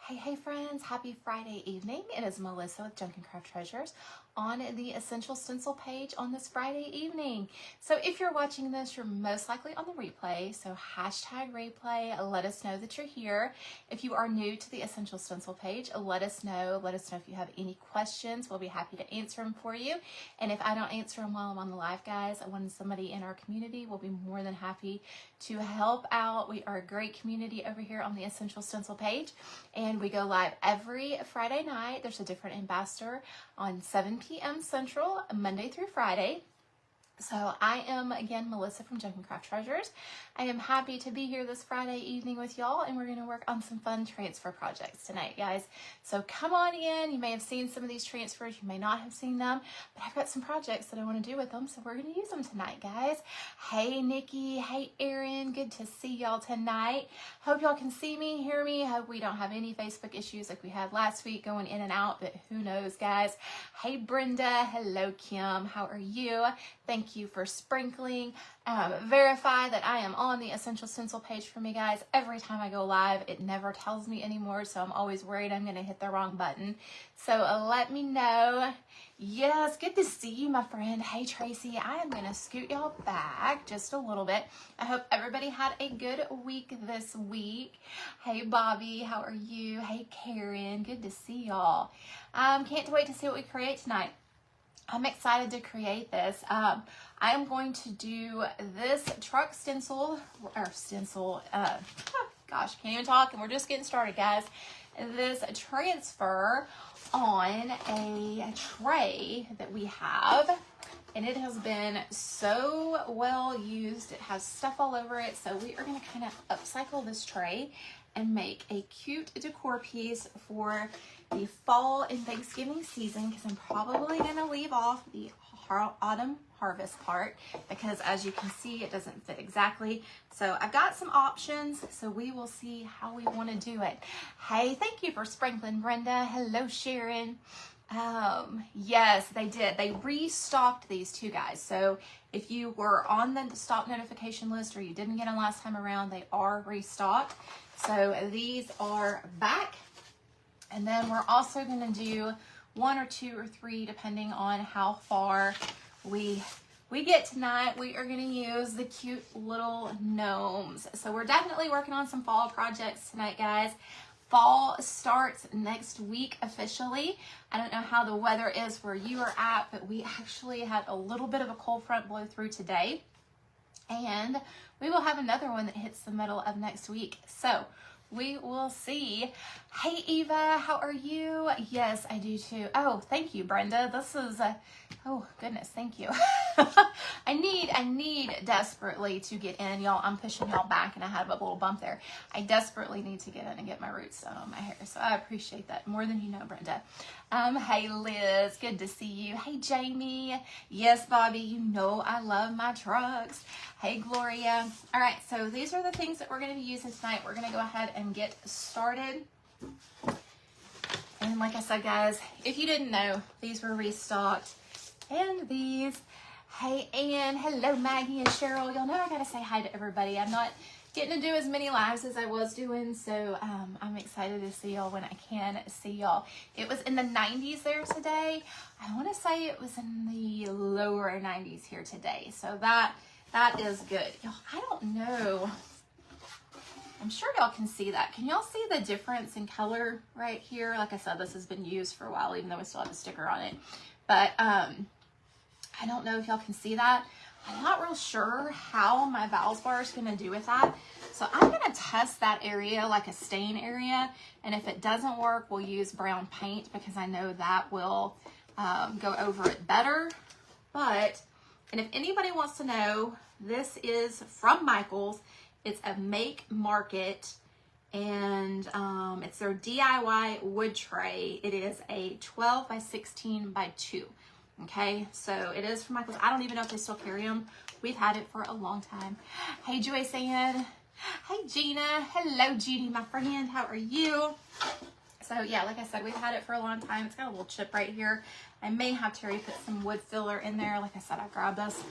Hey friends, happy Friday evening. It is Melissa with Junk and Craft Treasures on the Essential Stencil page on this Friday evening. So if you're watching this, you're most likely on the replay. So hashtag replay, let us know that you're here. If you are new to the Essential Stencil page, let us know. Let us know if you have any questions. We'll be happy to answer them for you. And if I don't answer them while I'm on the live, guys, when somebody in our community will be more than happy to help out. We are a great community over here on the Essential Stencil page. And we go live every Friday night. There's a different ambassador on 7 p.m. Central, Monday through Friday. So I am, again, Melissa from Junk and Craft Treasures. I am happy to be here this Friday evening with y'all, and we're going to work on some fun transfer projects tonight, guys. So come on in. You may have seen some of these transfers. You may not have seen them, but I've got some projects that I want to do with them, so we're going to use them tonight, guys. Hey, Nikki. Hey, Erin. Good to see y'all tonight. Hope y'all can see me, hear me. Hope we don't have any Facebook issues like we had last week going in and out, but who knows, guys. Hey, Brenda. Hello, Kim. How are you? Thank you for sprinkling. Verify that I am on the Essential Stencil page for me, guys. Every time I go live, it never tells me anymore, so I'm always worried I'm going to hit the wrong button. So let me know. Yes, good to see you, my friend. Hey, Tracy. I am going to scoot y'all back just a little bit. I hope everybody had a good week this week. Hey, Bobby. How are you? Hey, Karen. Good to see y'all. Can't wait to see what we create tonight. I'm excited to create this. I am going to do this truck stencil, gosh, can't even talk, and we're just getting started, guys. This transfer on a tray that we have, and it has been so well used. It has stuff all over it, so we are going to kind of upcycle this tray and make a cute decor piece for the fall and Thanksgiving season, because I'm probably going to leave off the autumn harvest part because, as you can see, it doesn't fit exactly. So I've got some options, so we will see how we want to do it. Hey, thank you for sprinkling, Brenda. Hello, Sharon. Yes, they did. They restocked these two, guys. So if you were on the stock notification list or you didn't get them last time around, they are restocked. So these are back. And then we're also going to do 1 or 2 or 3, depending on how far we get tonight. We are going to use the cute little gnomes. So we're definitely working on some fall projects tonight, guys. Fall starts next week officially. I don't know how the weather is where you are at, but we actually had a little bit of a cold front blow through today. And we will have another one that hits the middle of next week. So we will see. Hey, Eva, how are you? Yes, I do too. Oh, thank you, Brenda. This is oh goodness, thank you. I need desperately to get in, y'all. I'm pushing y'all back, and I had a little bump there. I desperately need to get in and get my roots done on my hair, so I appreciate that more than you know, Brenda. Hey, Liz, good to see you. Hey, Jamie. Yes, Bobby, you know I love my trucks. Hey, Gloria. All right, so these are the things that we're going to be using tonight. We're going to go ahead and get started. And like I said, guys, if you didn't know, these were restocked. And these, hey, Ann, hello, Maggie and Cheryl. Y'all know I got to say hi to everybody. I'm not getting to do as many lives as I was doing, so I'm excited to see y'all when I can see y'all. It was in the 90s there today. I want to say it was in the lower 90s here today, so that is good. Y'all, I don't know. I'm sure y'all can see that. Can y'all see the difference in color right here? Like I said, this has been used for a while, even though we still have a sticker on it. But I don't know if y'all can see that. I'm not real sure how my Valspar is going to do with that. So I'm going to test that area, like a stain area. And if it doesn't work, we'll use brown paint, because I know that will go over it better. And if anybody wants to know, this is from Michael's. It's a Make Market, and it's their DIY wood tray. It is a 12 by 16 by 2. Okay, so it is from Michael's. I don't even know if they still carry them. We've had it for a long time. Hey, Joyce Ann. Hey, Gina. Hello, Judy, my friend. How are you? So, yeah, like I said, we've had it for a long time. It's got a little chip right here. I may have Terry put some wood filler in there. Like I said, I grabbed this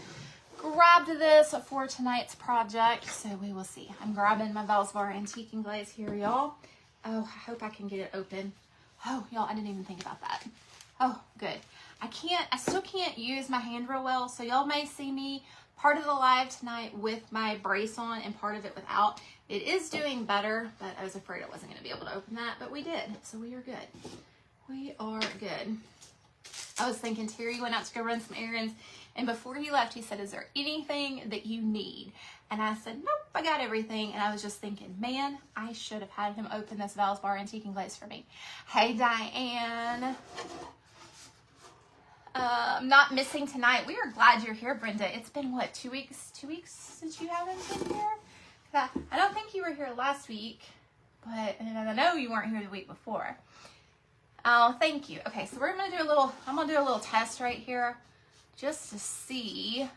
for tonight's project, so we will see. I'm grabbing my Valspar Antique and Glaze here, y'all. Oh, I hope I can get it open. Oh, y'all, I didn't even think about that. Oh, good. I still can't use my hand real well, so y'all may see me part of the live tonight with my brace on and part of it without. It is doing better, but I was afraid I wasn't going to be able to open that, but we did, so we are good. We are good. I was thinking Terry went out to go run some errands, and before he left, he said, is there anything that you need? And I said, nope, I got everything. And I was just thinking, man, I should have had him open this Valspar Antique and Glaze for me. Hey, Diane. Not missing tonight. We are glad you're here, Brenda. It's been, what, 2 weeks? 2 weeks since you haven't been here? I don't think you were here last week, but and I know you weren't here the week before. Oh, thank you. Okay, so we're going to do I'm going to do a little test right here just to see.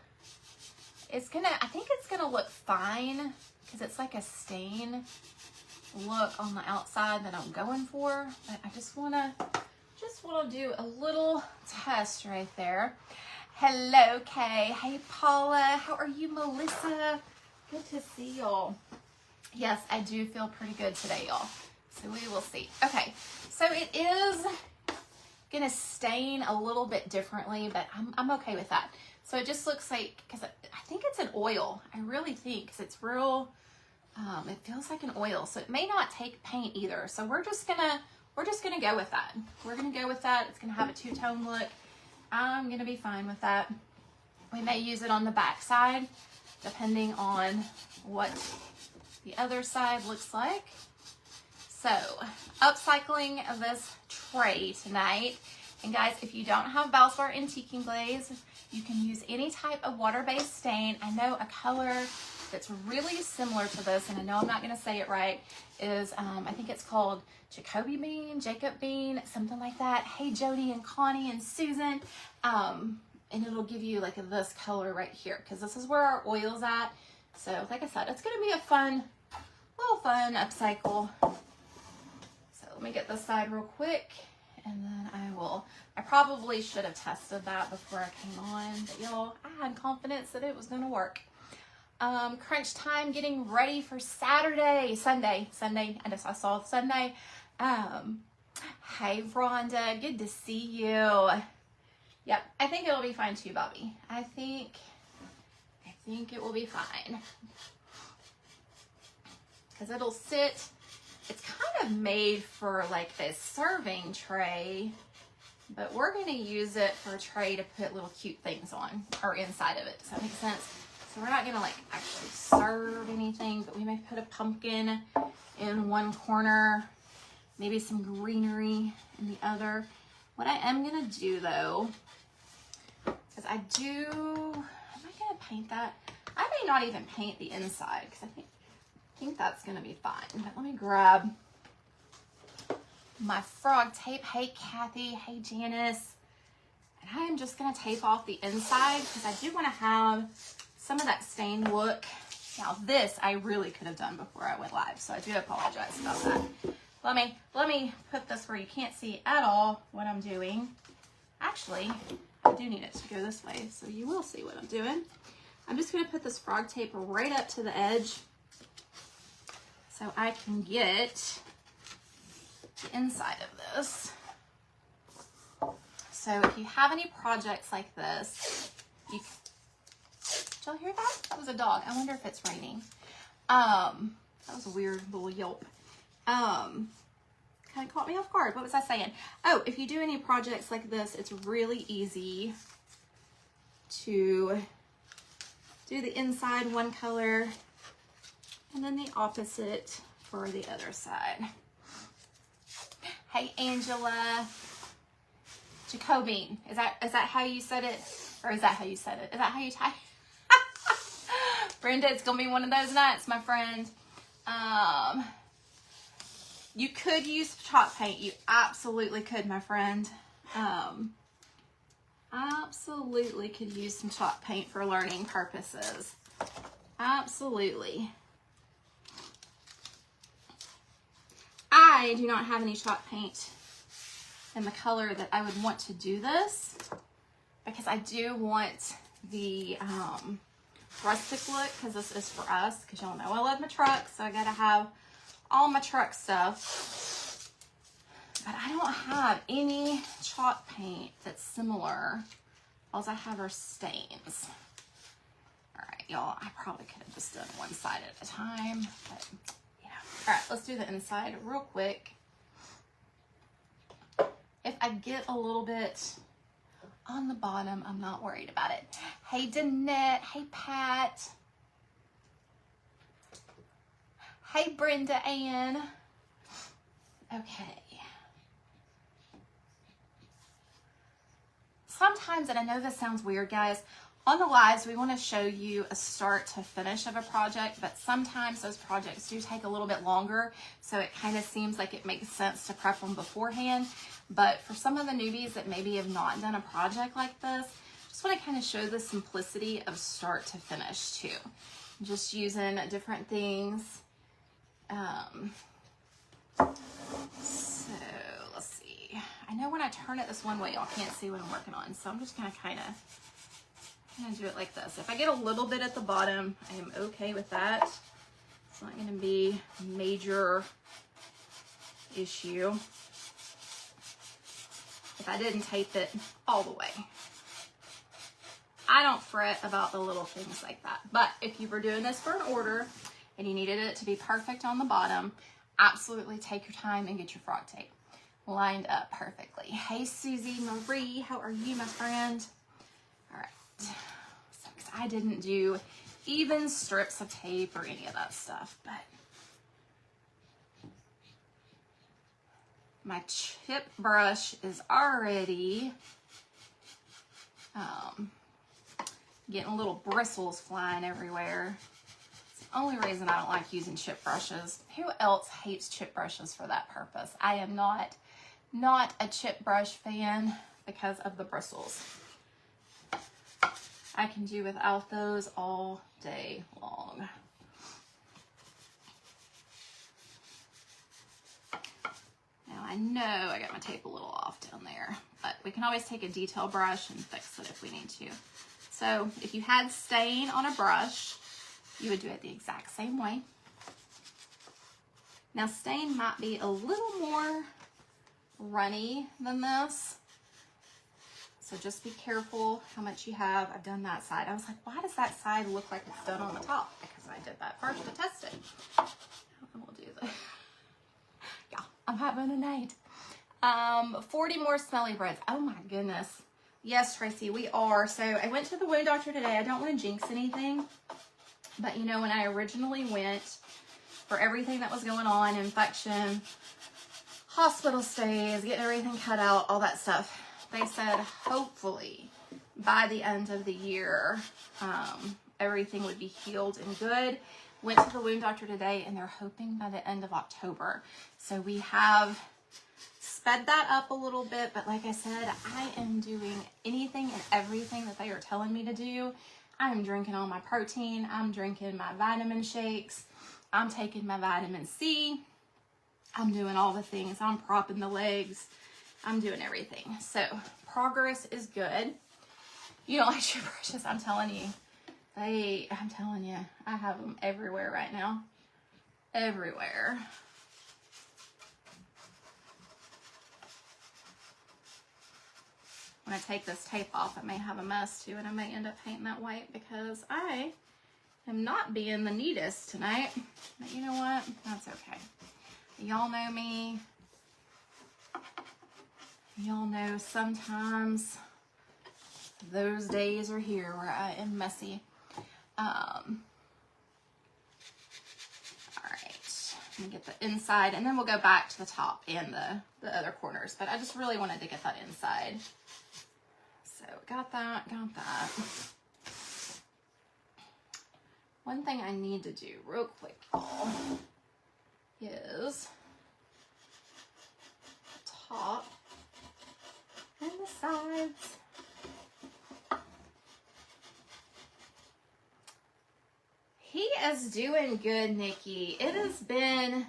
I think it's going to look fine because it's like a stain look on the outside that I'm going for. But I just want to do a little test right there. Hello, Kay. Hey, Paula. How are you, Melissa? Good to see y'all. Yes, I do feel pretty good today, y'all. So we will see. Okay, so it is going to stain a little bit differently, but I'm okay with that. So it just looks like, because I think it's an oil. I really think, because it's real, it feels like an oil. So it may not take paint either. So we're just gonna go with that. We're gonna go with that. It's gonna have a two-tone look. I'm gonna be fine with that. We may use it on the back side, depending on what the other side looks like. So, upcycling this tray tonight. And guys, if you don't have Valspar Antique and Glaze, you can use any type of water-based stain. I know a color that's really similar to this, and I know I'm not going to say it right, is, I think it's called Jacob Bean, something like that. Hey, Jody and Connie and Susan. And it'll give you like this color right here, because this is where our oil's at. So, like I said, it's going to be a little fun upcycle. So, let me get this side real quick. And then I probably should have tested that before I came on, but y'all, I had confidence that it was going to work. Crunch time, getting ready for Sunday. I saw Sunday. Hey, Rhonda, good to see you. Yep, I think it'll be fine too, Bobby. I think it will be fine. Because it'll sit. It's kind of made for like a serving tray, but we're going to use it for a tray to put little cute things on, or inside of it. Does that make sense? So we're not going to like actually serve anything, but we may put a pumpkin in one corner, maybe some greenery in the other. What I am going to do though, is am I going to paint that? I may not even paint the inside, because I think that's going to be fine. But let me grab my frog tape. Hey, Kathy. Hey, Janice. And I am just going to tape off the inside, because I do want to have some of that stained look. Now, this I really could have done before I went live, so I do apologize about that. Let me put this where you can't see at all what I'm doing. Actually, I do need it to go this way, so you will see what I'm doing. I'm just going to put this frog tape right up to the edge, so I can get the inside of this. So if you have any projects like this, did y'all hear that? That was a dog. I wonder if it's raining. That was a weird little yelp. Kind of caught me off guard. What was I saying? Oh, if you do any projects like this, it's really easy to do the inside one color and then the opposite for the other side. Hey, Angela. Jacobine. Is that how you said it? Or is that how you said it? Is that how you type? Brenda, it's going to be one of those nights, my friend. You could use chalk paint. You absolutely could, my friend. Absolutely could use some chalk paint for learning purposes. Absolutely. I do not have any chalk paint in the color that I would want to do this, because I do want the rustic look, because this is for us, because y'all know I love my truck, so I gotta have all my truck stuff, but I don't have any chalk paint that's similar. All I have are stains. All right, y'all, I probably could have just done one side at a time, but yeah. All right, let's do the inside real quick. If I get a little bit on the bottom, I'm not worried about it. Hey, Danette. Hey, Pat. Hey, Brenda Ann. Okay. Sometimes, and I know this sounds weird, guys, on the lives, we want to show you a start to finish of a project, but sometimes those projects do take a little bit longer, so it kind of seems like it makes sense to prep them beforehand. But for some of the newbies that maybe have not done a project like this, just want to kind of show the simplicity of start to finish too. Just using different things. So let's see. I know when I turn it this one way, y'all can't see what I'm working on, so I'm just gonna kind of do it like this. If I get a little bit at the bottom, I am okay with that. It's not gonna be a major issue if I didn't tape it all the way. I don't fret about the little things like that. But if you were doing this for an order and you needed it to be perfect on the bottom, absolutely take your time and get your frog tape lined up perfectly. Hey, Susie Marie, how are you, my friend? All right. So, 'cause I didn't do even strips of tape or any of that stuff, but my chip brush is already getting little bristles flying everywhere. It's the only reason I don't like using chip brushes. Who else hates chip brushes for that purpose? I am not a chip brush fan because of the bristles. I can do without those all day long. Now I know I got my tape a little off down there, but we can always take a detail brush and fix it if we need to. So if you had stain on a brush, you would do it the exact same way. Now stain might be a little more runny than this, so just be careful how much you have. I've done that side. I was like, why does that side look like it's done on the top? Because I did that first to test it. And we'll do this. Yeah, I'm having a night. 40 more smelly breads. Oh my goodness. Yes, Tracy, we are. So I went to the wound doctor today. I don't want to jinx anything, but you know, when I originally went for everything that was going on, infection, hospital stays, getting everything cut out, all that stuff, they said hopefully by the end of the year, everything would be healed and good. Went to the wound doctor today and they're hoping by the end of October. So we have sped that up a little bit, but like I said, I am doing anything and everything that they are telling me to do. I am drinking all my protein. I'm drinking my vitamin shakes. I'm taking my vitamin C. I'm doing all the things. I'm propping the legs. I'm doing everything. So progress is good. You don't like chip brushes, I'm telling you. I'm telling you, I have them everywhere right now. Everywhere. When I take this tape off, I may have a mess too, and I may end up painting that white because I am not being the neatest tonight. But you know what? That's okay. Y'all know me. Y'all know sometimes those days are here where I am messy. All right, let me get the inside and then we'll go back to the top and the other corners, but I just really wanted to get that inside. So got that. One thing I need to do real quick, y'all, is the top and the sides. He is doing good, Nikki. It has been,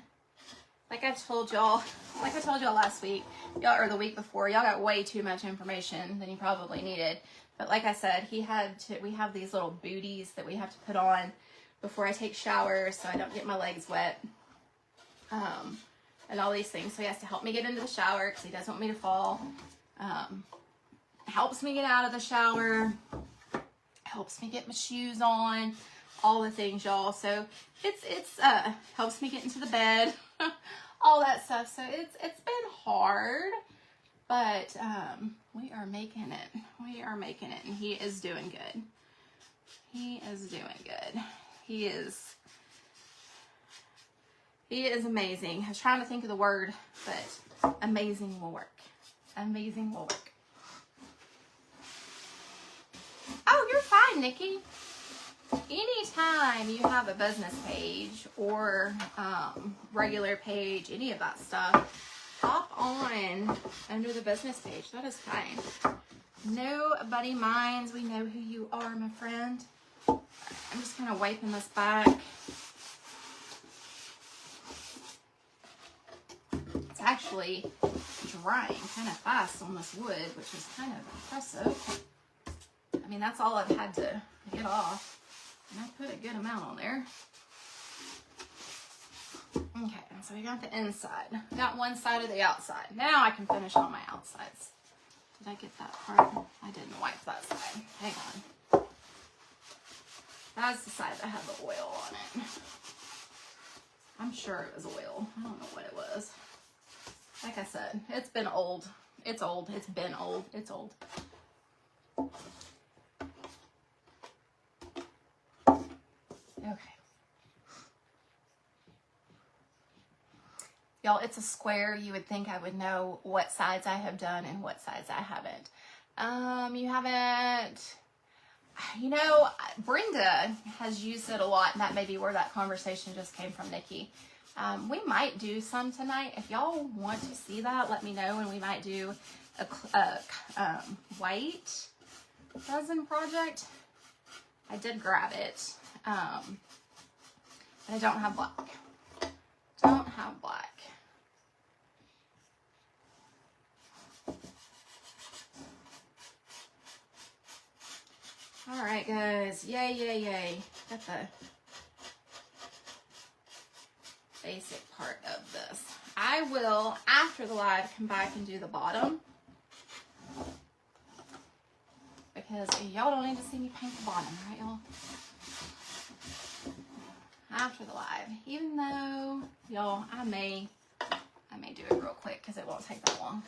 like I told y'all last week, y'all, or the week before, y'all got way too much information than you probably needed. But like I said, we have these little booties that we have to put on before I take showers so I don't get my legs wet. and all these things. So he has to help me get into the shower because he doesn't want me to fall. Helps me get out of the shower. Helps me get my shoes on. All the things, y'all. So it's helps me get into the bed. All that stuff. So it's been hard, but we are making it. We are making it, and he is doing good. He is doing good. He is amazing. I was trying to think of the word, but amazing will work. Amazing will work. Oh, you're fine, Nikki. Anytime you have a business page or regular page, any of that stuff, hop on under the business page. That is fine. Nobody minds. We know who you are, my friend. I'm just kind of wiping this back. It's actually drying kind of fast on this wood, which is kind of impressive. I mean, that's all I've had to get off. And I put a good amount on there. Okay, so we got the inside. We got one side of the outside. Now I can finish on my outsides. Did I get that part? I didn't wipe that side. Hang on. That's the side that had the oil on it. I'm sure it was oil. I don't know what it was. Like I said, it's been old. It's old. It's been old. It's old. Okay. Y'all, it's a square. You would think I would know what sides I have done and what sides I haven't. You haven't. You know, Brenda has used it a lot, and that may be where that conversation just came from, Nikki. We might do some tonight. If y'all want to see that, let me know, and we might do a white resin project. I did grab it, but I don't have black. Don't have black. All right, guys. Yay, yay, yay. Got the basic part of this. I will, after the live, come back and do the bottom. Because y'all don't need to see me paint the bottom, right, y'all? After the live. Even though, y'all, I may do it real quick because it won't take that long.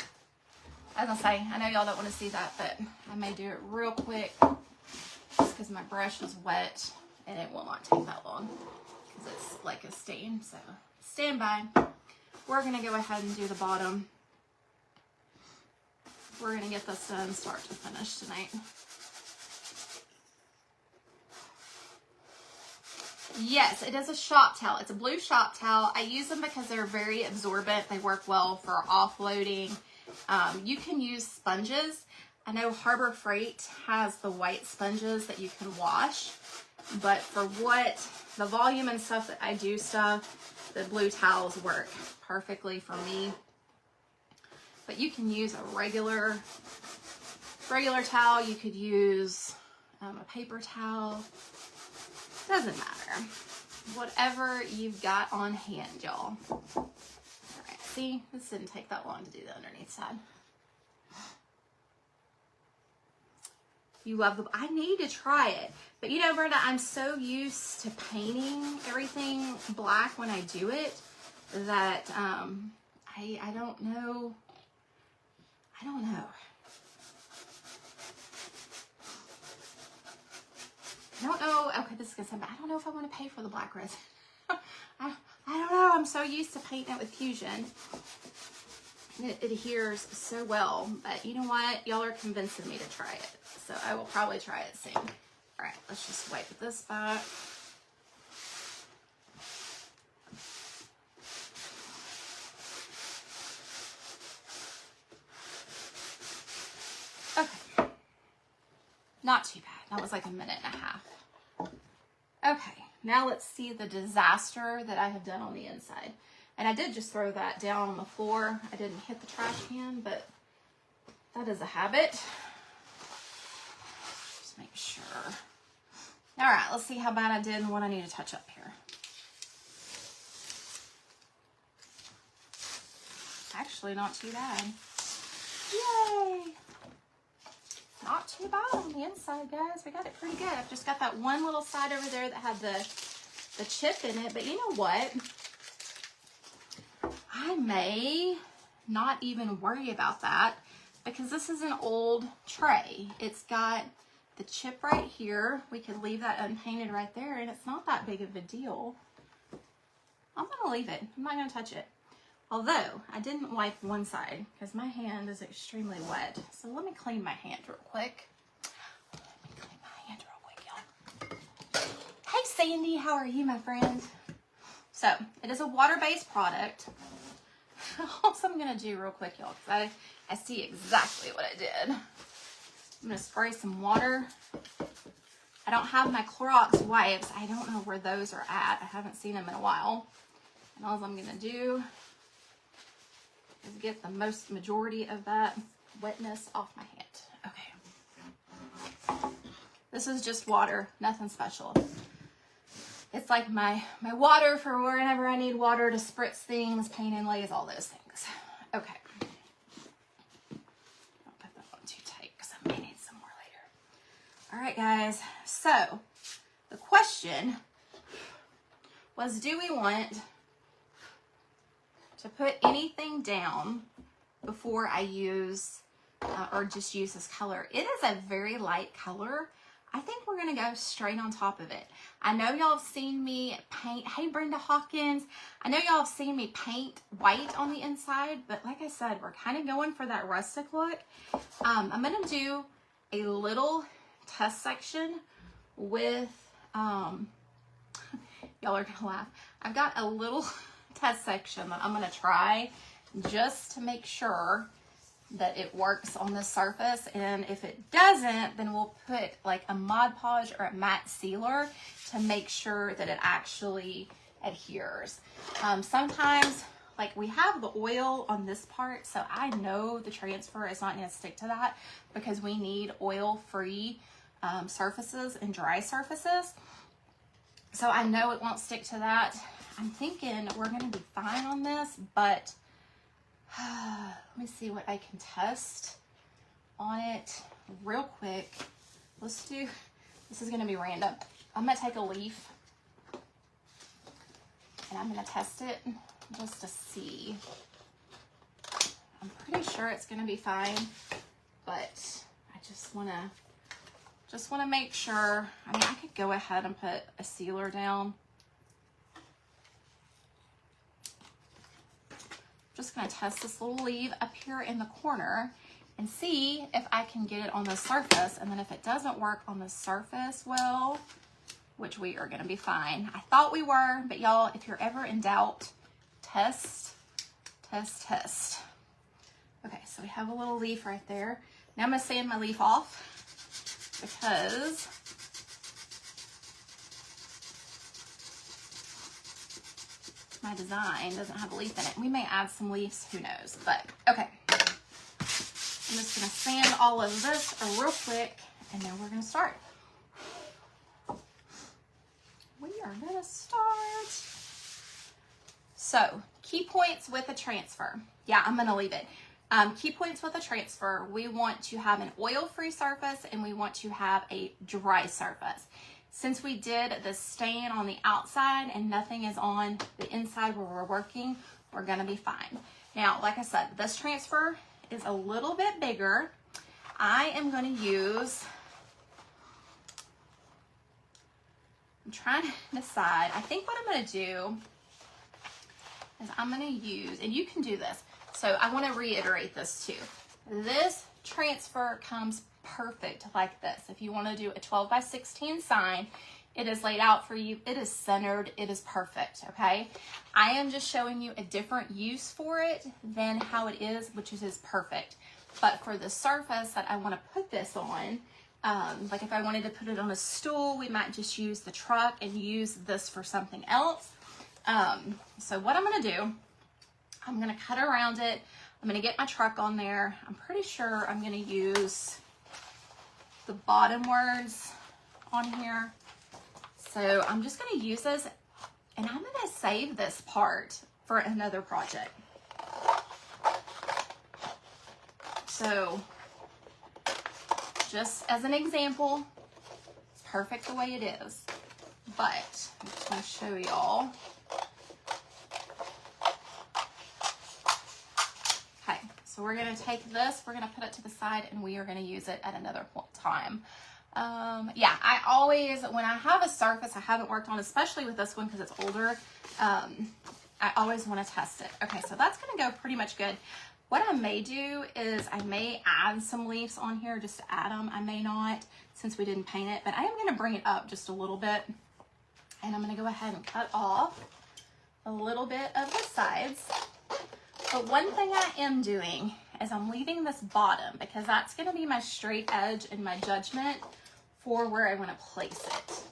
As I say, I know y'all don't want to see that, but I may do it real quick just because my brush is wet and it will not take that long because it's like a stain. So stand by. We're going to go ahead and do the bottom. We're going to get this done start to finish tonight. Yes, it is a shop towel. It's a blue shop towel. I use them because they're very absorbent. They work well for offloading. You can use sponges. I know Harbor Freight has the white sponges that you can wash, but for what the volume and stuff that I do stuff, the blue towels work perfectly for me. But you can use a regular towel. You could use a paper towel. Doesn't matter. Whatever you've got on hand, y'all. All right, see, this didn't take that long to do the underneath side. You love the, I need to try it. But you know, Brenda, I'm so used to painting everything black when I do it that I don't know. I don't know. I don't know. Okay, this is gonna sound bad. I don't know if I want to pay for the black resin. I don't know. I'm so used to painting it with Fusion. It adheres so well. But you know what? Y'all are convincing me to try it. So I will probably try it soon. All right, let's just wipe this back. Okay. Not too bad. That was like a minute and a half. Okay, now let's see the disaster that I have done on the inside. And I did just throw that down on the floor. I didn't hit the trash can, but that is a habit. Just make sure. All right, let's see how bad I did and what I need to touch up here. Actually, not too bad. Yay! Not too bad on the inside, guys. We got it pretty good. I've just got that one little side over there that had the chip in it. But you know what? I may not even worry about that because this is an old tray. It's got the chip right here. We could leave that unpainted right there, and it's not that big of a deal. I'm gonna leave it. I'm not gonna touch it. Although I didn't wipe one side because my hand is extremely wet. So let me clean my hand real quick. Y'all. Hey Sandy, how are you, my friend? So it is a water-based product. Also, I'm gonna do real quick, y'all, because I see exactly what I did. I'm gonna spray some water. I don't have my Clorox wipes. I don't know where those are at. I haven't seen them in a while. And all I'm gonna do is get the majority of that wetness off my hand. Okay. This is just water, nothing special. It's like my water for whenever I need water to spritz things, paint inlays, all those things. Okay. Don't put that on too tight because I may need some more later. All right, guys. So the question was, do we want to put anything down before I use or just use this color? It is a very light color. I think we're gonna go straight on top of it. I know y'all have seen me paint, hey Brenda Hawkins, I know y'all have seen me paint white on the inside, but like I said, we're kind of going for that rustic look. I'm gonna do a little test section with, y'all are gonna laugh. I've got a little test section that I'm gonna try just to make sure that it works on the surface, and if it doesn't, then we'll put like a Mod Podge or a matte sealer to make sure that it actually adheres. Sometimes, like we have the oil on this part, so I know the transfer is not going to stick to that because we need oil-free surfaces and dry surfaces. So I know it won't stick to that. I'm thinking we're going to be fine on this, but let me see what I can test on it real quick. Let's do, this is going to be random. I'm going to take a leaf and I'm going to test it just to see. I'm pretty sure it's going to be fine, but I just want to make sure. I mean, I could go ahead and put a sealer down. Just going to test this little leaf up here in the corner and see if I can get it on the surface. And then if it doesn't work on the surface well, which we are going to be fine. I thought we were, but y'all, if you're ever in doubt, test, test, test. Okay, so we have a little leaf right there. Now I'm going to sand my leaf off because my design doesn't have a leaf in it. We may add some leaves, who knows, but okay. I'm just gonna sand all of this real quick and then we're gonna start. We are gonna start. So, key points with a transfer. Yeah, I'm gonna leave it. Key points with a transfer, we want to have an oil-free surface and we want to have a dry surface. Since we did the stain on the outside and nothing is on the inside where we're working, we're gonna be fine. Now, like I said, this transfer is a little bit bigger. I am gonna use, I'm trying to decide. I think what I'm gonna do is I'm gonna use, and you can do this. So I wanna reiterate this too. This transfer comes perfect like this. If you want to do a 12 by 16 sign, it is laid out for you. It is centered. It is perfect. Okay. I am just showing you a different use for it than how it is, which is perfect. But for the surface that I want to put this on, like if I wanted to put it on a stool, we might just use the truck and use this for something else. So what I'm going to do, I'm going to cut around it. I'm going to get my truck on there. I'm pretty sure I'm going to use the bottom words on here. So I'm just going to use this and I'm going to save this part for another project. So just as an example, it's perfect the way it is. But I just want to show y'all. Okay, so we're going to take this, we're going to put it to the side, and we are going to use it at another time. Yeah, I always, when I have a surface I haven't worked on, especially with this one because it's older, I always want to test it. Okay, so that's going to go pretty much good. What I may do is I may add some leaves on here just to add them. I may not, since we didn't paint it, but I am going to bring it up just a little bit. And I'm going to go ahead and cut off a little bit of the sides. But one thing I am doing is I'm leaving this bottom because that's going to be my straight edge and my judgment for where I want to place it.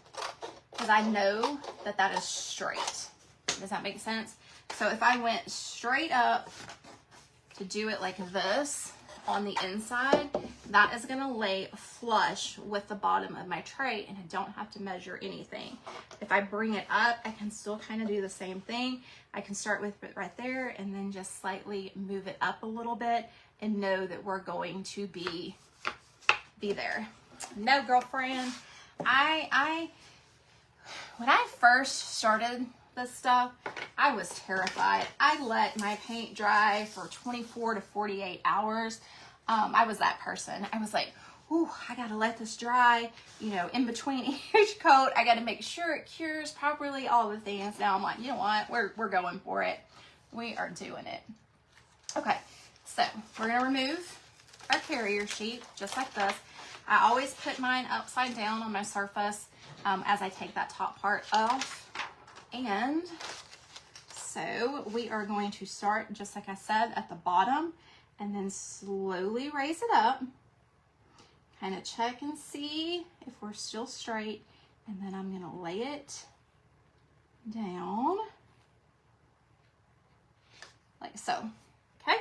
Because I know that that is straight. Does that make sense? So if I went straight up to do it like this on the inside, that is going to lay flush with the bottom of my tray and I don't have to measure anything. If I bring it up, I can still kind of do the same thing. I can start with it right there and then just slightly move it up a little bit and know that we're going to be there. No, girlfriend, when I first started this stuff, I was terrified. I let my paint dry for 24 to 48 hours. I was that person. I was like, ooh, I gotta let this dry, you know, in between each coat. I gotta make sure it cures properly, all the things. Now I'm like, you know what, we're going for it. We are doing it. Okay, so we're gonna remove our carrier sheet just like this. I always put mine upside down on my surface as I take that top part off. And so we are going to start, just like I said, at the bottom and then slowly raise it up. Kind of check and see if we're still straight. And then I'm going to lay it down like so. Okay.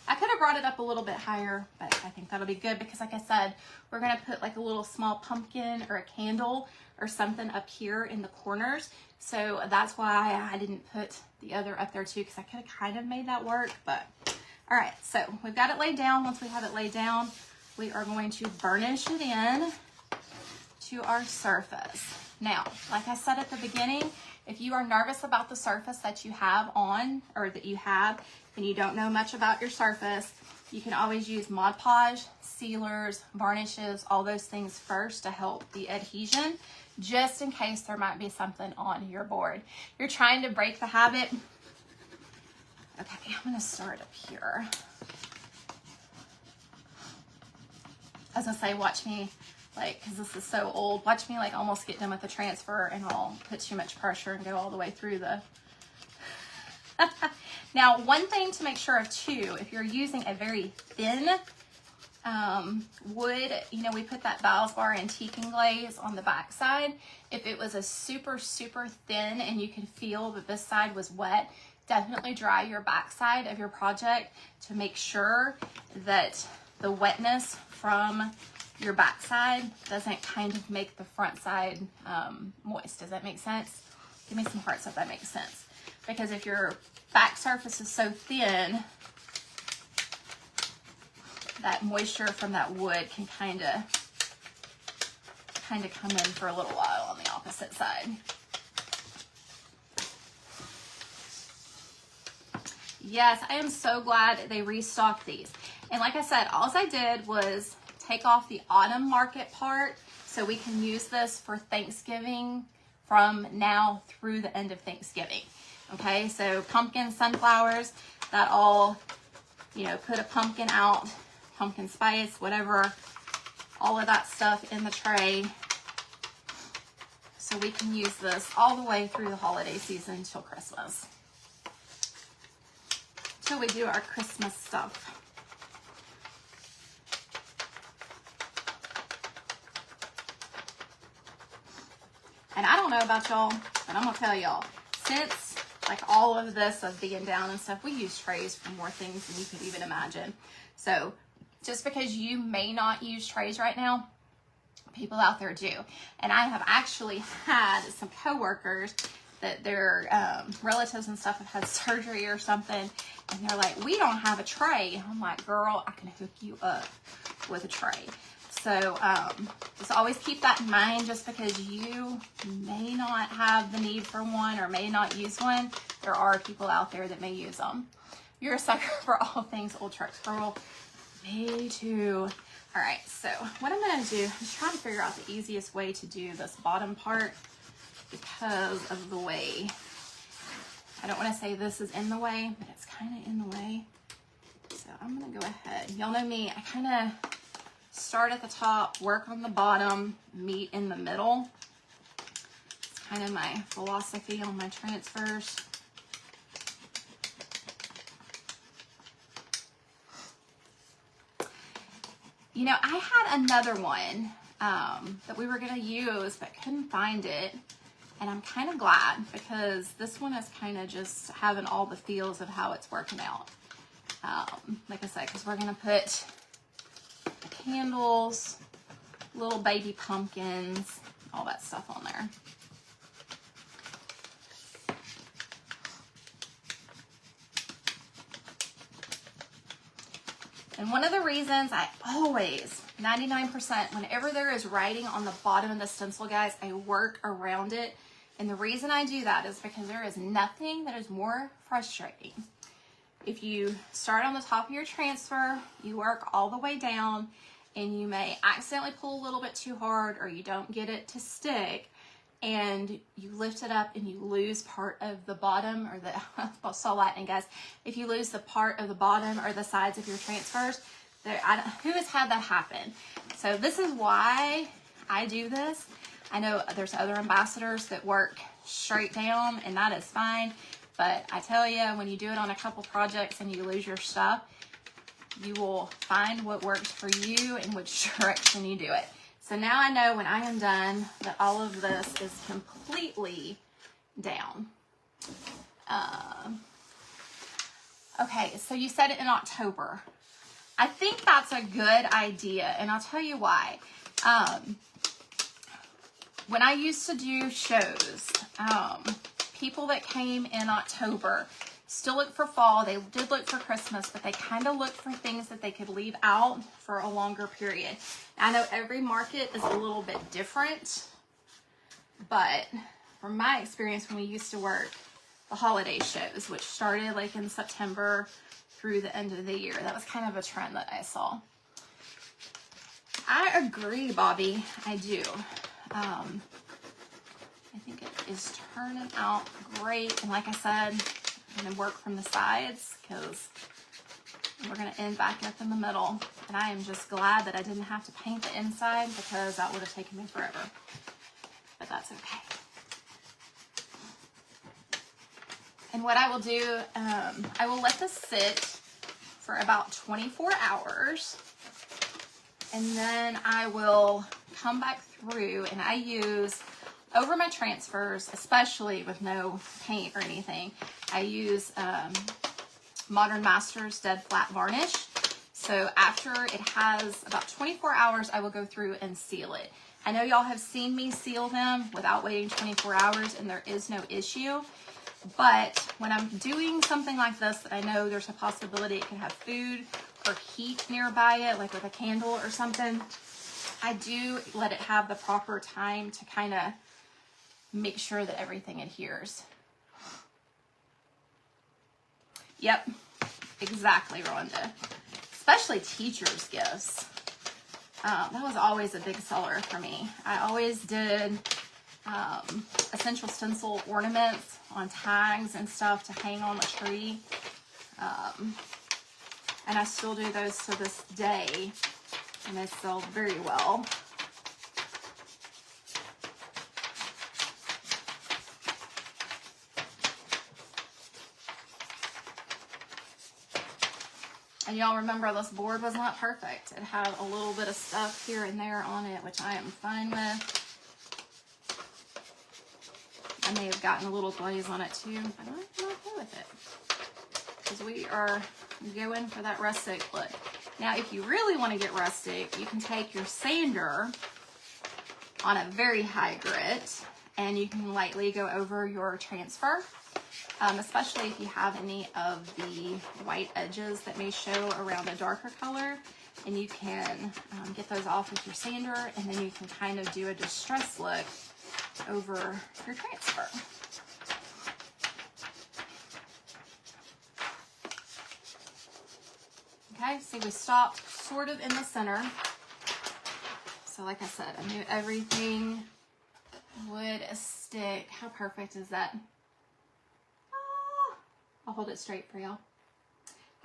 I could have brought it up a little bit higher, but I think that'll be good because like I said, we're going to put like a little small pumpkin or a candle or something up here in the corners. So that's why I didn't put the other up there too, because I could have kind of made that work. But all right, so we've got it laid down. Once we have it laid down, we are going to burnish it in to our surface. Now, like I said at the beginning, if you are nervous about the surface that you have on, or that you have, and you don't know much about your surface, you can always use Mod Podge, sealers, varnishes, all those things first to help the adhesion, just in case there might be something on your board. You're trying to break the habit. Okay, I'm gonna start up here. As I say, watch me, like, because this is so old, watch me like almost get done with the transfer and I'll put too much pressure and go all the way through the... Now, one thing to make sure of too, if you're using a very thin wood, you know, we put that Valspar antiquing glaze on the back side. If it was a super, super thin and you could feel that this side was wet, definitely dry your back side of your project to make sure that the wetness from your back side doesn't kind of make the front side moist. Does that make sense? Give me some hearts if that makes sense. Because if your back surface is so thin, that moisture from that wood can kind of come in for a little while on the opposite side. Yes, I am so glad they restocked these. And like I said, all I did was take off the autumn market part so we can use this for Thanksgiving from now through the end of Thanksgiving. Okay, so pumpkin, sunflowers, that all, you know, put a pumpkin out, pumpkin spice, whatever, all of that stuff in the tray. So we can use this all the way through the holiday season till Christmas. Till we do our Christmas stuff. And I don't know about y'all, but I'm gonna tell y'all, since like all of this of being down and stuff, we use trays for more things than you could even imagine. So just because you may not use trays right now, people out there do. And I have actually had some coworkers that their relatives and stuff have had surgery or something, and they're like, we don't have a tray. I'm like, girl, I can hook you up with a tray. So just always keep that in mind. Just because you may not have the need for one or may not use one, there are people out there that may use them. You're a sucker for all things old trucks, girl. Me too. All right, so what I'm gonna do is try to figure out the easiest way to do this bottom part because of the way. I don't want to say this is in the way, but it's kind of in the way. So I'm gonna go ahead. Y'all know me, I kind of start at the top, work on the bottom, meet in the middle. It's kind of my philosophy on my transfers. You know, I had another one that we were going to use, but couldn't find it. And I'm kind of glad, because this one is kind of just having all the feels of how it's working out. Like I said, because we're going to put the candles, little baby pumpkins, all that stuff on there. And one of the reasons I always, 99%, whenever there is writing on the bottom of the stencil, guys, I work around it. And the reason I do that is because there is nothing that is more frustrating. If you start on the top of your transfer, you work all the way down, and you may accidentally pull a little bit too hard, or you don't get it to stick, and you lift it up and you lose part of the bottom, or the, well, so lightning, guys, if you lose the part of the bottom or the sides of your transfers, who has had that happen? So this is why I do this. I know there's other ambassadors that work straight down, and that is fine. But I tell you, when you do it on a couple projects and you lose your stuff, you will find what works for you and which direction you do it. So now I know when I am done that all of this is completely down. Okay, so you said it in October. I think that's a good idea, and I'll tell you why. When I used to do shows, people that came in October still looked for fall. They did look for Christmas, but they kind of looked for things that they could leave out for a longer period. I know every market is a little bit different, but from my experience when we used to work the holiday shows, which started like in September through the end of the year, that was kind of a trend that I saw. I agree, Bobby. I do. I think it is turning out great. And like I said, I'm going to work from the sides because we're going to end back up in the middle. And I am just glad that I didn't have to paint the inside, because that would have taken me forever. But that's okay. And what I will do, I will let this sit for about 24 hours. And then I will come back through, and I use, over my transfers, especially with no paint or anything, I use Modern Masters Dead Flat Varnish. So after it has about 24 hours, I will go through and seal it. I know y'all have seen me seal them without waiting 24 hours, and there is no issue. But when I'm doing something like this, that I know there's a possibility it can have food or heat nearby it, like with a candle or something, I do let it have the proper time to kind of make sure that everything adheres. Yep, exactly, Rhonda. Especially teachers' gifts. That was always a big seller for me. I always did essential stencil ornaments on tags and stuff to hang on the tree. And I still do those to this day, and they sell very well. And y'all remember, this board was not perfect. It had a little bit of stuff here and there on it, which I am fine with. I may have gotten a little glaze on it too, but I'm okay with it, because we are going for that rustic look. Now, if you really want to get rustic, you can take your sander on a very high grit and you can lightly go over your transfer, especially if you have any of the white edges that may show around a darker color, and you can get those off with your sander, and then you can kind of do a distress look over your transfer. Okay, see, we stopped sort of in the center. So like I said, I knew everything would stick. How perfect is that? Ah, I'll hold it straight for y'all.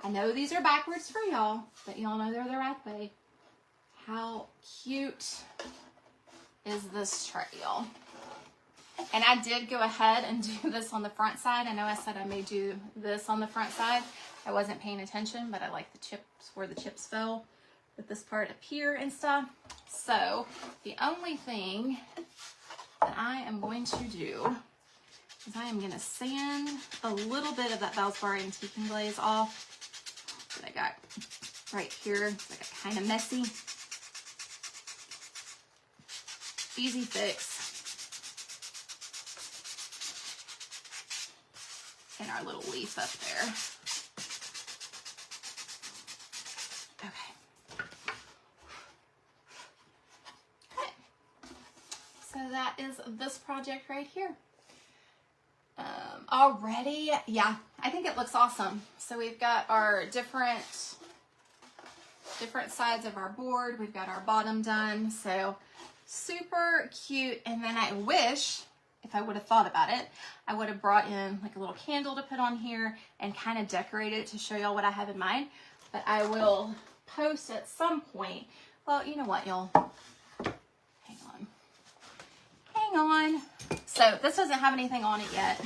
I know these are backwards for y'all, but y'all know they're the right way. How cute is this tray, y'all? And I did go ahead and do this on the front side. I know I said I may do this on the front side. I wasn't paying attention, but I like the chips, where the chips fell with this part up here and stuff. So the only thing that I am going to do is I am going to sand a little bit of that Valspar antique glaze off that I got right here. It's like a kind of messy. Easy fix. And our little leaf up there. Okay. Okay. So that is this project right here. Already, yeah, I think it looks awesome. So we've got our different sides of our board. We've got our bottom done. So super cute. And then I wish, if I would have thought about it, I would have brought in like a little candle to put on here and kind of decorate it to show y'all what I have in mind. But I will post at some point. Well, you know what, y'all? Hang on. Hang on. So this doesn't have anything on it yet,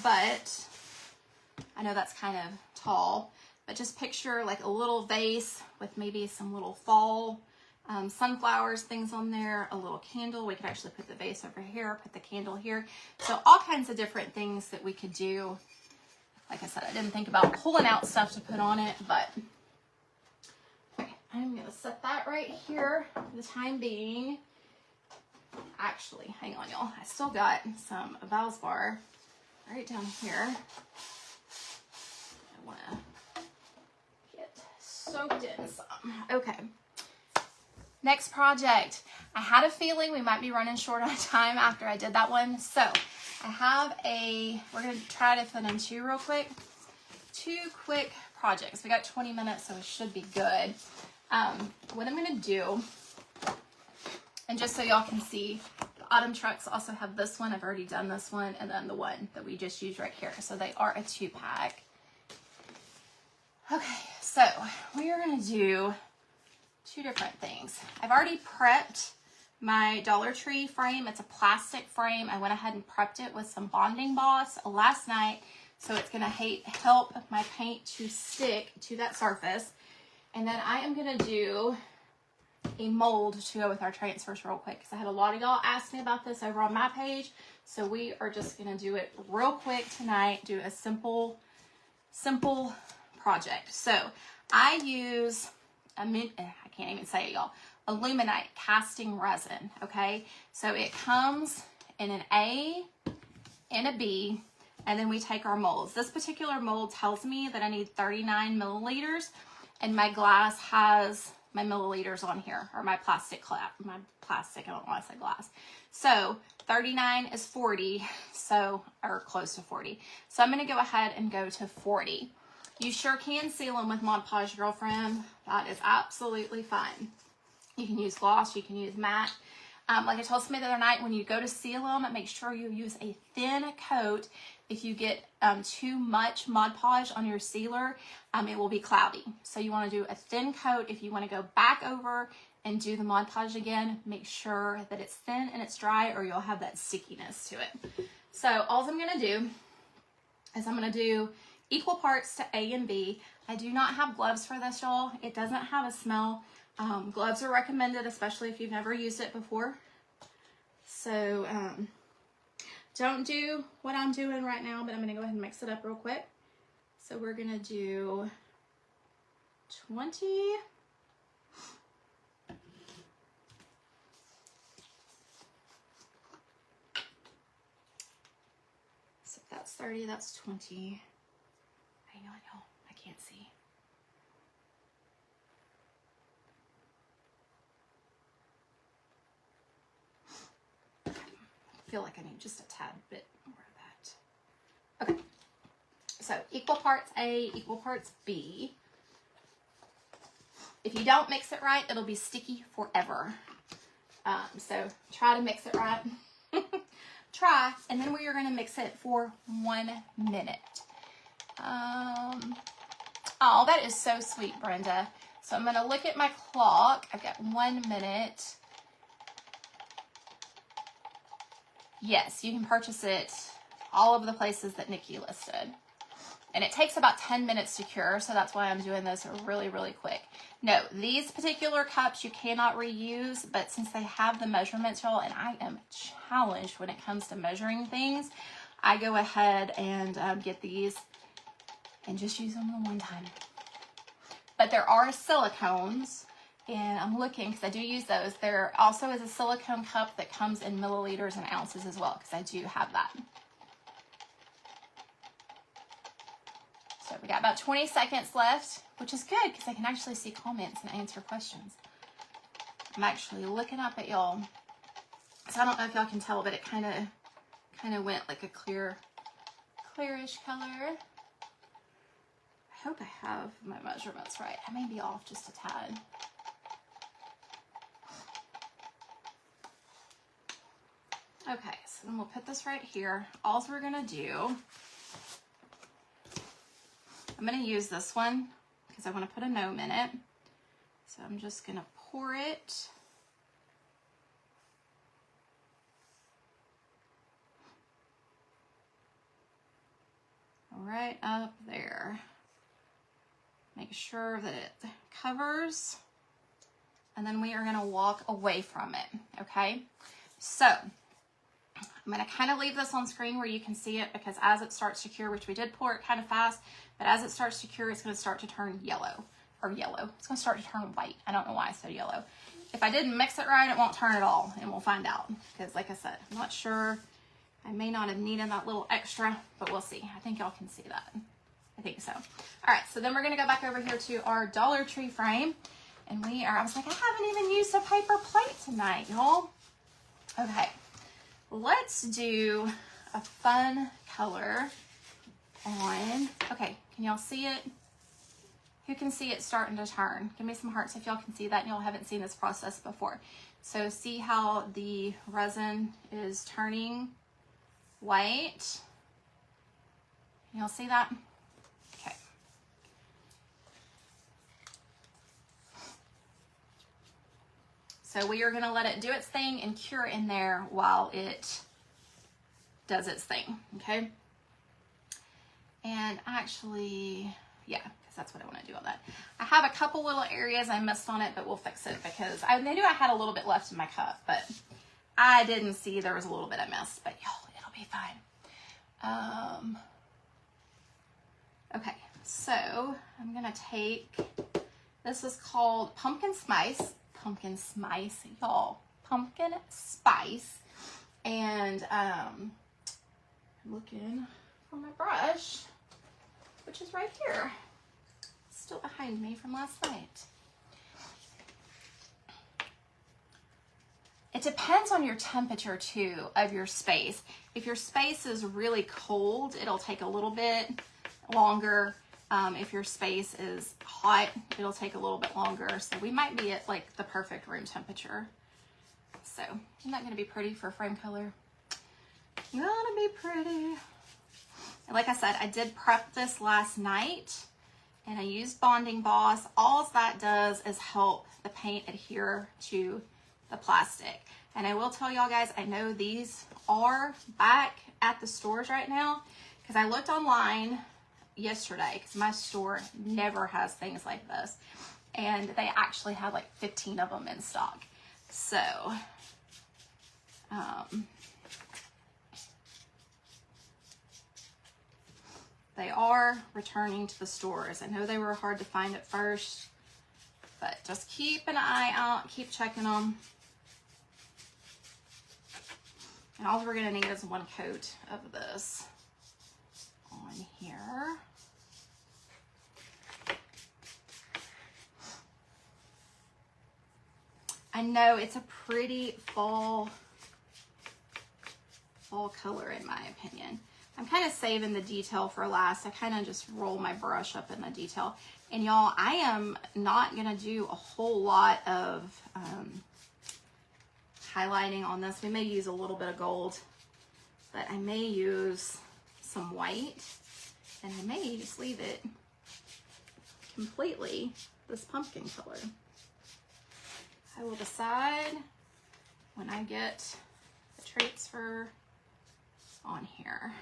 but I know that's kind of tall. But just picture like a little vase with maybe some little fall sunflowers, things on there, a little candle. We could actually put the vase over here, put the candle here. So all kinds of different things that we could do. Like I said, I didn't think about pulling out stuff to put on it, but okay, I'm gonna set that right here for the time being. Actually, hang on, y'all. I still got some Valspar right down here. I wanna get soaked in some. Okay. Next project. I had a feeling we might be running short on time after I did that one. So I have we're going to try to fit in two quick projects. We got 20 minutes, so it should be good. What I'm going to do, and just so y'all can see, the Autumn trucks also have this one. I've already done this one, and then the one that we just used right here. So they are a 2-pack. Okay, so we are going to do two different things. I've already prepped my Dollar Tree frame. It's a plastic frame. I went ahead and prepped it with some bonding boss last night, so it's going to help my paint to stick to that surface. And then I am going to do a mold to go with our transfers real quick, because I had a lot of y'all ask me about this over on my page. So we are just going to do it real quick tonight, do a simple project. So I use I can't even say it, y'all. Aluminite casting resin, okay? So it comes in an A and a B, and then we take our molds. This particular mold tells me that I need 39 milliliters, and my glass has my milliliters on here, or my plastic, I don't want to say glass. So 39 is 40, so, or close to 40. So I'm gonna go ahead and go to 40. You sure can seal them with Mod Podge, girlfriend. That is absolutely fine. You can use gloss, you can use matte. Like I told somebody the other night, when you go to seal them, make sure you use a thin coat. If you get too much Mod Podge on your sealer, it will be cloudy. So you want to do a thin coat. If you want to go back over and do the Mod Podge again, make sure that it's thin and it's dry, or you'll have that stickiness to it. So all I'm going to do is I'm going to do equal parts to A and B. I do not have gloves for this, y'all. It doesn't have a smell. Gloves are recommended, especially if you've never used it before. So don't do what I'm doing right now, but I'm going to go ahead and mix it up real quick. So we're going to do 20. that's 30, that's 20. Hang on, y'all, I can't see. I feel like I need just a tad bit more of that. Okay, so equal parts A, equal parts B. If you don't mix it right, it'll be sticky forever. So try to mix it right. Try, and then we are going to mix it for 1 minute. Oh, that is so sweet, Brenda. So I'm going to look at my clock. I've got 1 minute. Yes, you can purchase it all of the places that Nikki listed. And it takes about 10 minutes to cure, so that's why I'm doing this really, really quick. No, these particular cups you cannot reuse, but since they have the measurements, y'all, and I am challenged when it comes to measuring things, I go ahead and get these and just use them the one time. But there are silicones, and I'm looking because I do use those. There also is a silicone cup that comes in milliliters and ounces as well, because I do have that. So we got about 20 seconds left, which is good because I can actually see comments and answer questions. I'm actually looking up at y'all. So I don't know if y'all can tell, but it kind of went like a clearish color. I hope I have my measurements right. I may be off just a tad. Okay, so then we'll put this right here. All we're gonna do, I'm going to use this one because I want to put a gnome in it. So I'm just going to pour it. Right up there. Make sure that it covers. And then we are going to walk away from it. Okay. So I'm going to kind of leave this on screen where you can see it, because as it starts to cure, which we did pour it kind of fast, but as it starts to cure, it's going to start to turn yellow. It's going to start to turn white. I don't know why I said yellow. If I didn't mix it right, it won't turn at all, and we'll find out. Because like I said, I'm not sure. I may not have needed that little extra, but we'll see. I think y'all can see that. I think so. All right, so then we're going to go back over here to our Dollar Tree frame. And I was like, I haven't even used a paper plate tonight, y'all. Okay. Let's do a fun color on, okay, can y'all see it? Who can see it starting to turn? Give me some hearts if y'all can see that and y'all haven't seen this process before. So see how the resin is turning white? Can y'all see that? Okay. So we are going to let it do its thing and cure in there while it does its thing, okay? And actually, yeah, because that's what I want to do on that. I have a couple little areas I missed on it, but we'll fix it because I knew I had a little bit left in my cup, but I didn't see there was a little bit I missed, but y'all, it'll be fine. Okay, so I'm going to take, this is called Pumpkin Spice, y'all, Pumpkin Spice, and I'm looking for my brush, which is right here, still behind me from last night. It depends on your temperature too of your space. If your space is really cold, it'll take a little bit longer. If your space is hot, it'll take a little bit longer. So we might be at like the perfect room temperature. So isn't that going to be pretty for frame color? Gonna be pretty. And like I said, I did prep this last night and I used Bonding Boss. All that does is help the paint adhere to the plastic. And I will tell y'all guys, I know these are back at the stores right now because I looked online yesterday because my store never has things like this. And they actually had like 15 of them in stock. So, they are returning to the stores. I know they were hard to find at first, but just keep an eye out, keep checking them. And all we're gonna need is one coat of this. on here. I know it's a pretty fall color in my opinion. I'm kind of saving the detail for last. I kind of just roll my brush up in the detail. And y'all, I am not gonna do a whole lot of highlighting on this. We may use a little bit of gold, but I may use some white, and I may just leave it completely this pumpkin color. I will decide when I get the transfer on here.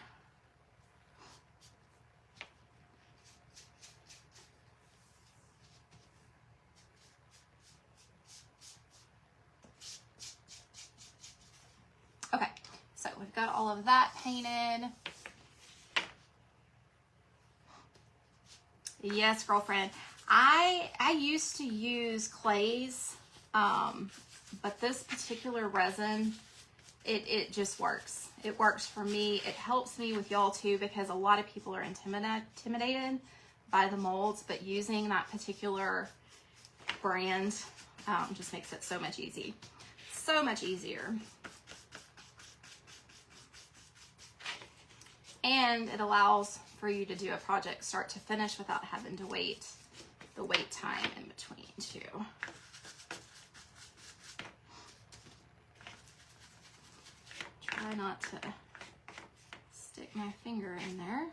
Okay, so we've got all of that painted. Yes, girlfriend. I used to use clays, but this particular resin, it just works. It works for me. It helps me with y'all too, because a lot of people are intimidated by the molds, but using that particular brand just makes it so much easier. So much easier. And it allows for you to do a project start to finish without having to wait the wait time in between too. Try not to stick my finger in there.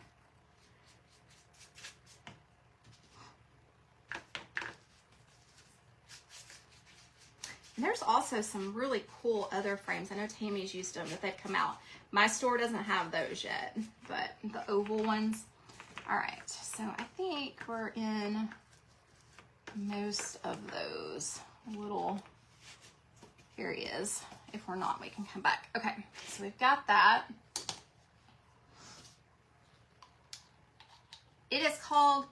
And there's also some really cool other frames. I know Tammy's used them, that they've come out. My store doesn't have those yet, but the oval ones. All right, so I think we're in most of those little areas. If we're not, we can come back. Okay, so we've got that. It is called,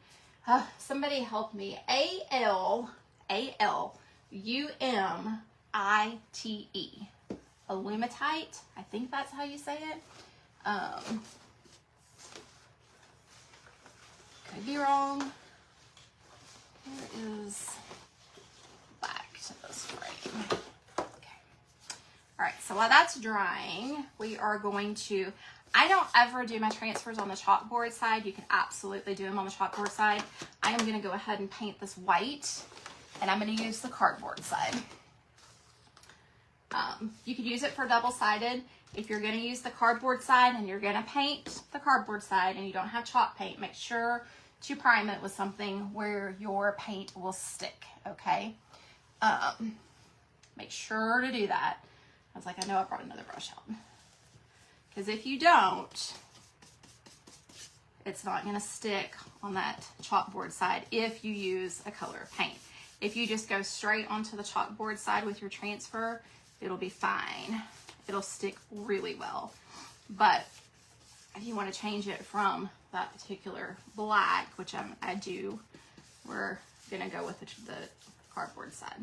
somebody help me, A-L-U-M-I-T-E. Alumatite, I think that's how you say it. Could be wrong. Here is back to this frame. Okay. All right, so while that's drying, we are going to, I don't ever do my transfers on the chalkboard side. You can absolutely do them on the chalkboard side. I am going to go ahead and paint this white, and I'm going to use the cardboard side. You could use it for double-sided. If you're going to use the cardboard side and you're going to paint the cardboard side and you don't have chalk paint, make sure to prime it with something where your paint will stick, okay? Make sure to do that. I was like, I know I brought another brush out. Because if you don't, it's not going to stick on that chalkboard side if you use a color of paint. If you just go straight onto the chalkboard side with your transfer, it'll be fine. It'll stick really well. But if you want to change it from that particular black, which I do, we're going to go with the cardboard side.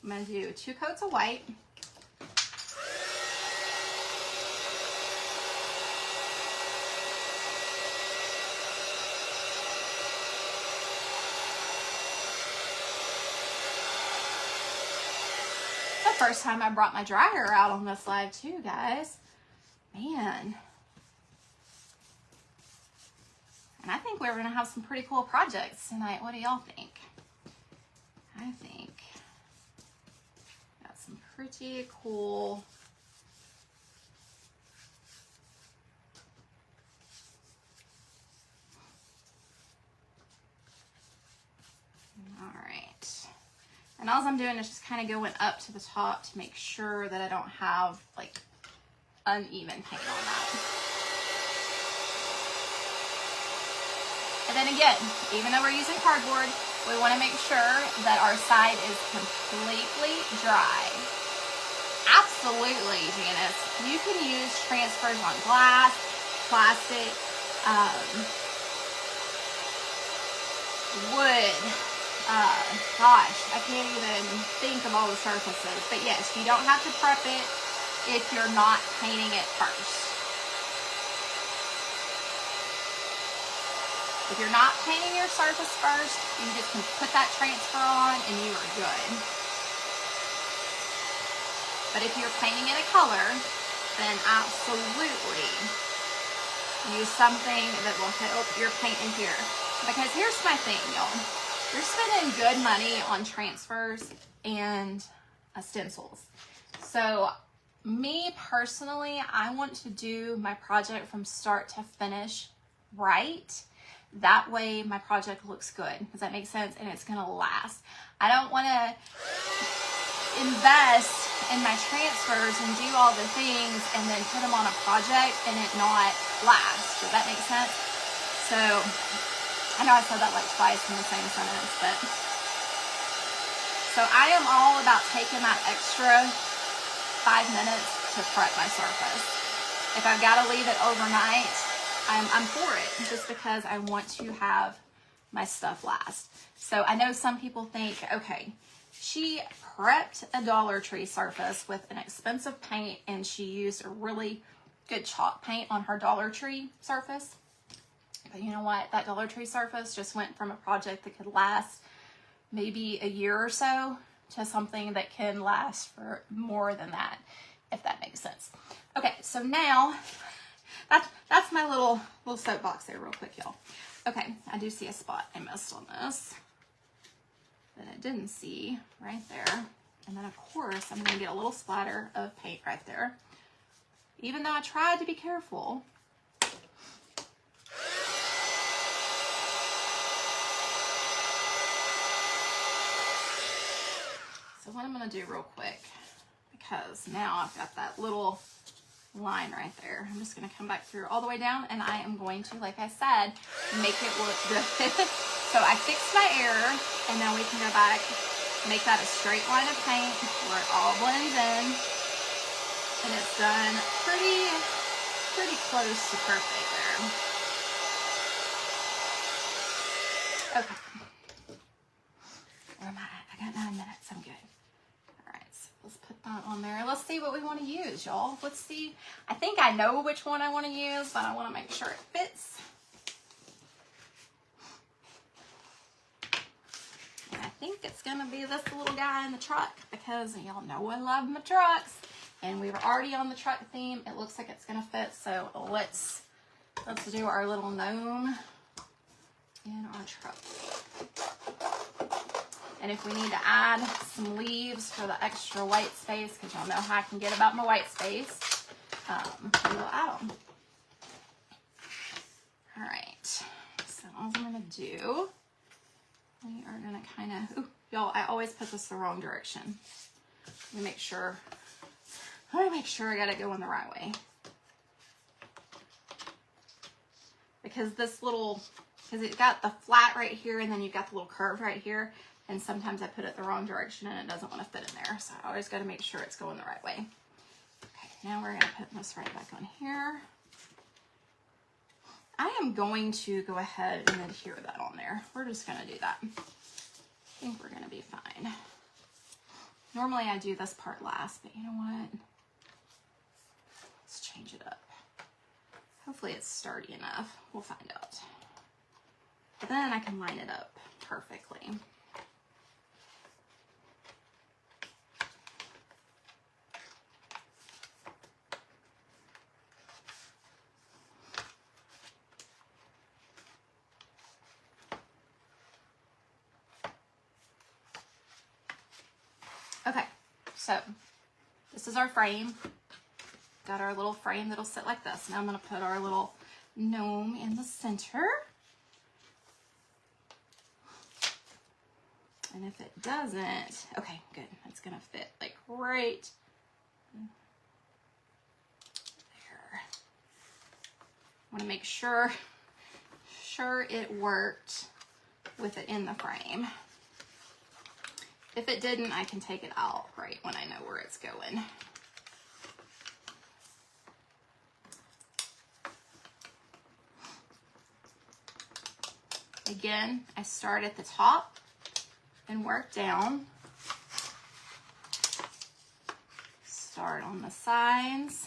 I'm going to do 2 coats of white. First time I brought my dryer out on this live too, guys. Man. And I think we're going to have some pretty cool projects tonight. What do y'all think? I think got some pretty cool And all I'm doing is just kind of going up to the top to make sure that I don't have like uneven paint on that. And then again, even though we're using cardboard, we want to make sure that our side is completely dry. Absolutely, Janice. You can use transfers on glass, plastic, wood, Gosh, I can't even think of all the surfaces. But yes, you don't have to prep it if you're not painting it first. If you're not painting your surface first, you just can put that transfer on and you are good. But if you're painting in a color, then absolutely use something that will help your paint adhere. Because here's my thing, y'all. You're spending good money on transfers and stencils. So me personally, I want to do my project from start to finish right. That way my project looks good. Does that make sense? And it's gonna last. I don't wanna invest in my transfers and do all the things and then put them on a project and it not last. Does that make sense? So, I know I said that like twice in the same sentence, but. So I am all about taking that extra 5 minutes to prep my surface. If I've gotta leave it overnight, I'm for it, just because I want to have my stuff last. So I know some people think, okay, she prepped a Dollar Tree surface with an expensive paint and she used a really good chalk paint on her Dollar Tree surface. But you know what? That Dollar Tree surface just went from a project that could last maybe a year or so to something that can last for more than that, if that makes sense. Okay, so now that's my little soapbox there real quick, y'all. Okay, I do see a spot I missed on this that I didn't see right there. And then of course, I'm gonna get a little splatter of paint right there. Even though I tried to be careful. So what I'm gonna do real quick, because now I've got that little line right there. I'm just gonna come back through all the way down and I am going to, like I said, make it look good. So I fixed my error and now we can go back, make that a straight line of paint where it all blends in. And it's done pretty close to perfect there. Okay. Where am I at? I got 9 minutes, I'm good. Let's put that on there. Let's see what we want to use, y'all. Let's see. I think I know which one I want to use, but I want to make sure it fits. And I think it's going to be this little guy in the truck because y'all know I love my trucks. And we were already on the truck theme. It looks like it's going to fit. So let's do our little gnome in our truck. And if we need to add some leaves for the extra white space, because y'all know how I can get about my white space, we will add them. All right, so all I'm gonna do, we are gonna kind of, y'all, I always put this the wrong direction. Let me make sure I got it going the right way. Because this little, because it's got the flat right here and then you've got the little curve right here. And sometimes I put it the wrong direction and it doesn't want to fit in there. So I always got to make sure it's going the right way. Okay, now we're going to put this right back on here. I am going to go ahead and adhere that on there. We're just going to do that. I think we're going to be fine. Normally I do this part last, but you know what? Let's change it up. Hopefully it's sturdy enough. We'll find out. But then I can line it up perfectly. Okay, so this is our frame. Got our little frame that'll sit like this. Now I'm going to put our little gnome in the center. And if it doesn't, okay, good. It's going to fit like right there. I want to make sure it worked with it in the frame. If it didn't, I can take it out right when I know where it's going. Again, I start at the top and work down. Start on the sides.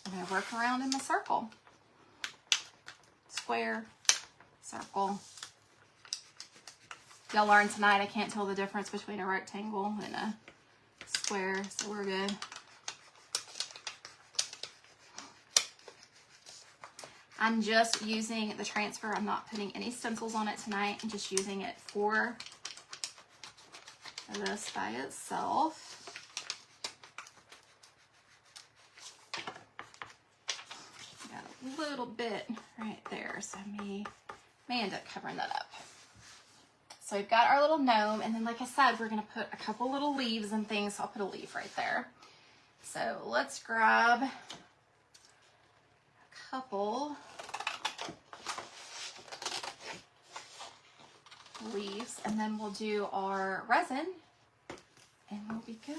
I'm going to work around in my circle. Square, circle. Y'all learned tonight I can't tell the difference between a rectangle and a square, so we're good. I'm just using the transfer. I'm not putting any stencils on it tonight. I'm just using it for this by itself. Got a little bit right there, so I may end up covering that up. So we've got our little gnome, and then like I said, we're gonna put a couple little leaves and things, so I'll put a leaf right there. So let's grab a couple leaves, and then we'll do our resin, and we'll be good.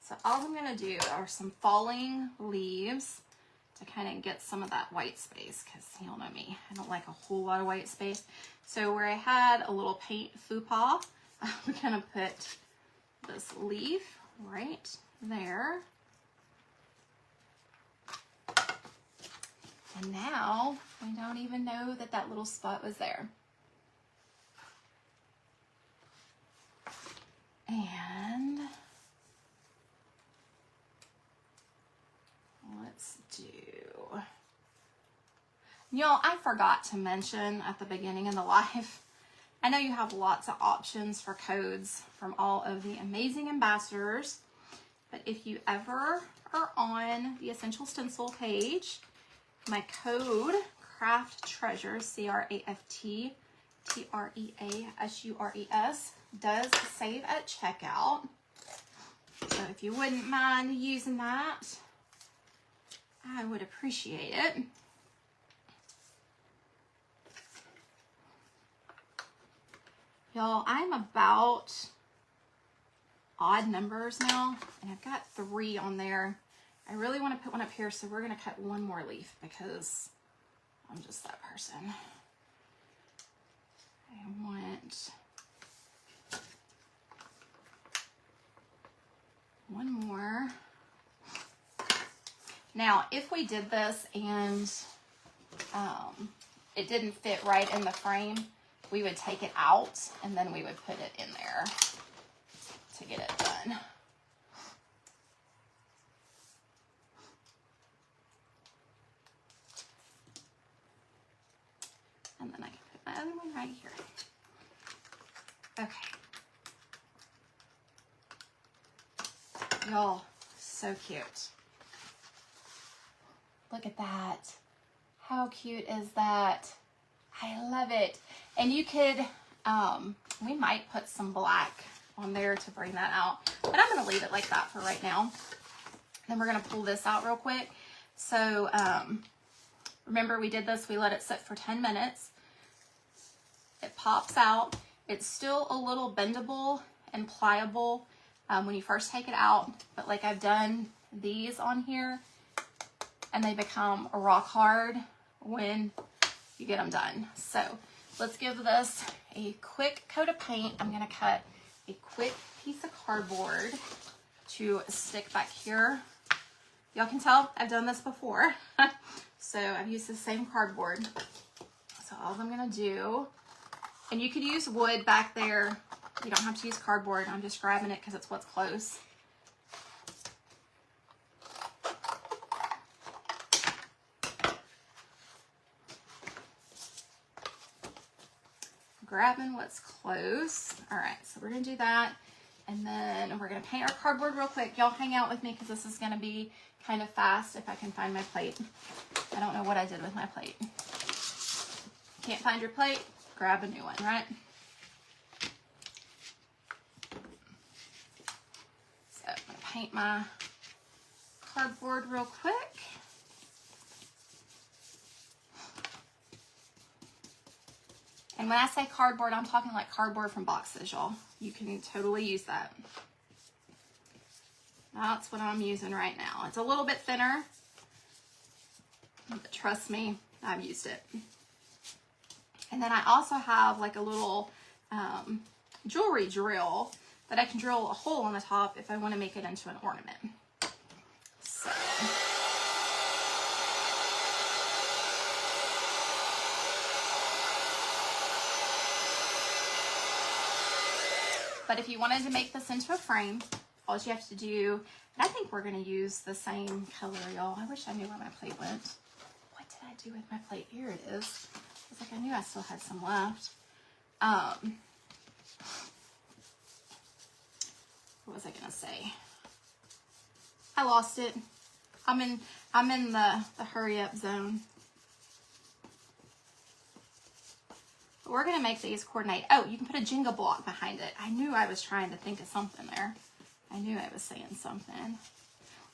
So all I'm gonna do are some falling leaves to kind of get some of that white space, because y'all know me, I don't like a whole lot of white space. So where I had a little paint faux pas, I'm gonna put this leaf right there. And now we don't even know that that little spot was there. And let's do, y'all, I forgot to mention at the beginning of the live, I know you have lots of options for codes from all of the amazing ambassadors, but if you ever are on the Essential Stencil page, my code Craft Treasures, CRAFT-TREASURES, does save at checkout. So if you wouldn't mind using that, I would appreciate it. Y'all, I'm about odd numbers now, and I've got 3 on there. I really want to put one up here, so we're going to cut one more leaf because I'm just that person. I want one more. Now, if we did this and it didn't fit right in the frame, we would take it out and then we would put it in there to get it done. And then I can put my other one right here. Okay. Y'all, so cute. Look at that. How cute is that? I love it. And you could, we might put some black on there to bring that out, but I'm gonna leave it like that for right now. Then we're gonna pull this out real quick. So remember we did this, we let it sit for 10 minutes. It pops out. It's still a little bendable and pliable when you first take it out, but like I've done these on here, and they become rock hard when you get them done. So let's give this a quick coat of paint. I'm gonna cut a quick piece of cardboard to stick back here. Y'all can tell I've done this before. So I've used the same cardboard. So all I'm gonna do, and you could use wood back there. You don't have to use cardboard. I'm just grabbing it because it's what's close. Grabbing what's close. All right, so we're gonna do that. And then we're gonna paint our cardboard real quick. Y'all hang out with me because this is gonna be kind of fast if I can find my plate. I don't know what I did with my plate. Can't find your plate? Grab a new one, right? So I'm gonna paint my cardboard real quick. And when I say cardboard, I'm talking like cardboard from boxes, y'all. You can totally use that. That's what I'm using right now. It's a little bit thinner, but trust me, I've used it. And then I also have like a little jewelry drill that I can drill a hole on the top if I want to make it into an ornament. So. But if you wanted to make this into a frame, all you have to do, and I think we're going to use the same color, y'all. I wish I knew where my plate went. What did I do with my plate? Here it is. It's like I knew I still had some left. What was I going to say? I lost it. I'm in the hurry up zone. But we're going to make these coordinate. Oh, you can put a Jenga block behind it. I knew I was trying to think of something there. I knew I was saying something.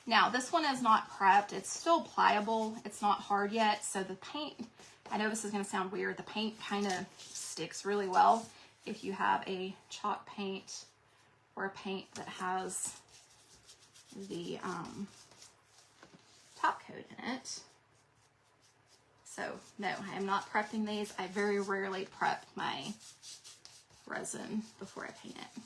Now, this one is not prepped. It's still pliable. It's not hard yet. So the paint, I know this is going to sound weird. The paint kind of sticks really well if you have a chalk paint or a paint that has the top coat in it. So, no, I am not prepping these. I very rarely prep my resin before I paint it.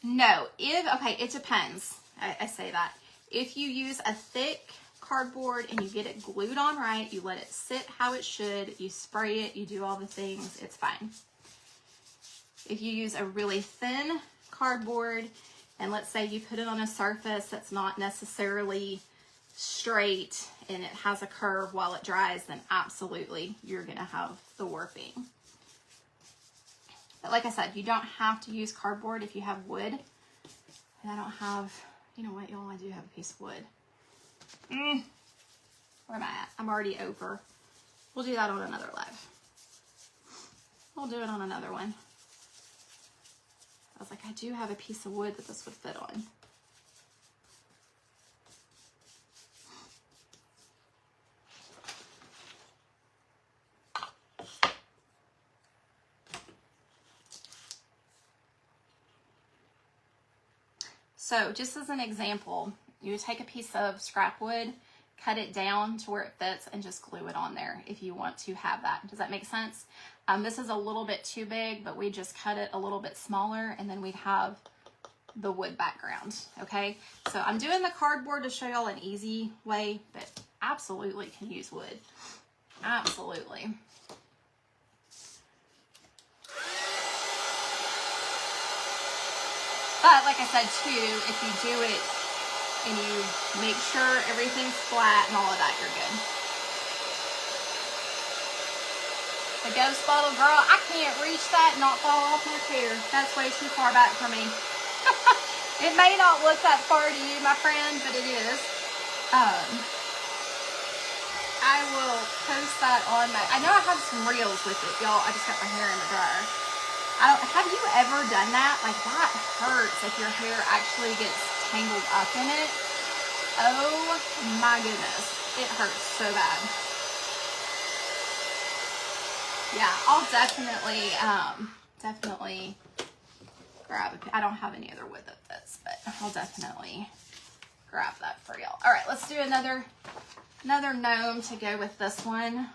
No, okay, it depends. I say that. If you use a thick cardboard and you get it glued on right, you let it sit how it should, you spray it, you do all the things, it's fine. If you use a really thin cardboard and let's say you put it on a surface that's not necessarily straight and it has a curve while it dries, then absolutely you're gonna have the warping. But like I said, you don't have to use cardboard if you have wood. And I don't have, you know what, y'all, I do have a piece of wood. Where am I at? I'm already over. We'll do that on another live. We'll do it on another one. I was like, I do have a piece of wood that this would fit on. So just as an example, you would take a piece of scrap wood, cut it down to where it fits, and just glue it on there if you want to have that. Does that make sense? This is a little bit too big, but we just cut it a little bit smaller, and then we'd have the wood background, okay? So I'm doing the cardboard to show y'all an easy way, but absolutely can use wood. Absolutely. But like I said too, if you do it and you make sure everything's flat and all of that, you're good. The ghost bottle, girl, I can't reach that and not fall off my chair. That's way too far back for me. It may not look that far to you, my friend, but it is. I will post that on my, I know I have some reels with it, y'all. I just got my hair in the dryer. Have you ever done that? Like, that hurts if your hair actually gets tangled up in it. Oh my goodness. It hurts so bad. Yeah, I'll definitely grab it. I don't have any other wood that fits, but I'll definitely grab that for y'all. All right, let's do another gnome to go with this one.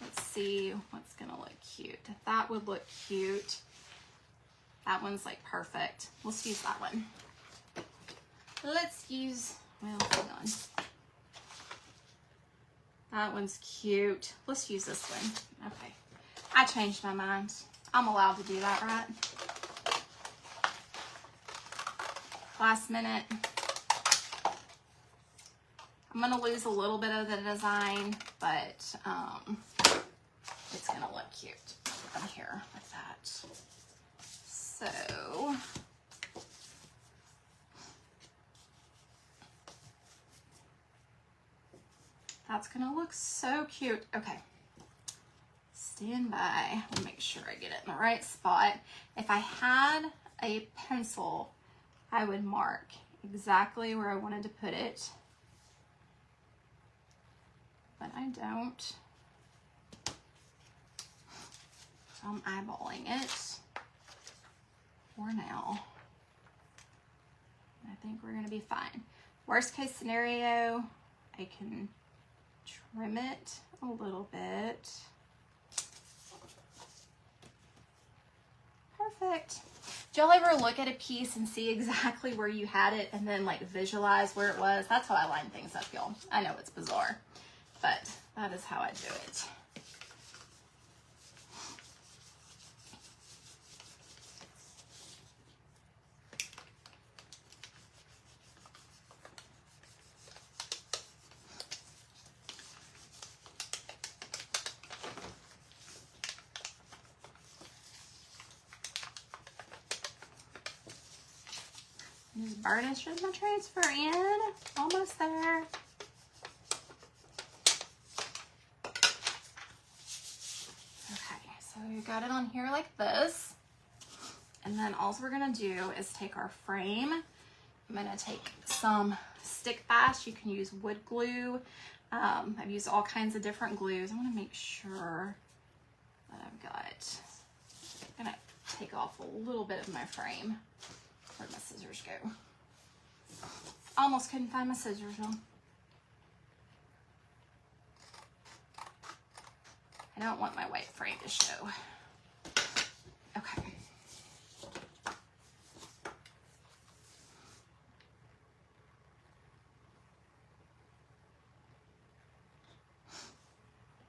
Let's see what's gonna look cute. That would look cute. That one's like perfect. Let's use that one. Let's use, well, hang on. That one's cute. Let's use this one. Okay. I changed my mind. I'm allowed to do that, right? Last minute. I'm gonna lose a little bit of the design, but it's gonna look cute from here with that. So that's gonna look so cute. Okay, stand by. Let me make sure I get it in the right spot. If I had a pencil, I would mark exactly where I wanted to put it, but I don't. So I'm eyeballing it. for now. I think we're gonna be fine. Worst case scenario, I can trim it a little bit. Perfect. Did y'all ever look at a piece and see exactly where you had it and then like visualize where it was? That's how I line things up, y'all. I know it's bizarre, but that is how I do it. Just burnishes my transfer in. Almost there. Okay, so we got it on here like this. And then all we're gonna do is take our frame. I'm gonna take some stick fast. You can use wood glue. I've used all kinds of different glues. I wanna make sure that I've got, I'm gonna take off a little bit of my frame. Where'd my scissors go? Almost couldn't find my scissors, y'all. I don't want my white frame to show. Okay.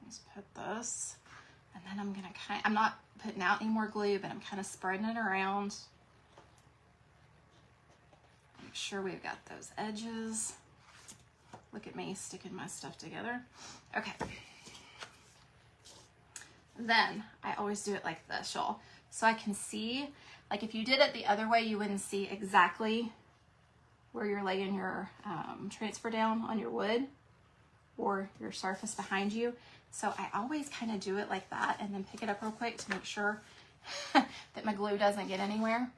Just put this, and then I'm gonna I'm not putting out any more glue, but I'm kind of spreading it around. Make sure we've got those edges. Look at me sticking my stuff together. Okay. Then I always do it like this, y'all. So I can see, like if you did it the other way, you wouldn't see exactly where you're laying your transfer down on your wood or your surface behind you. So I always kind of do it like that and then pick it up real quick to make sure that my glue doesn't get anywhere.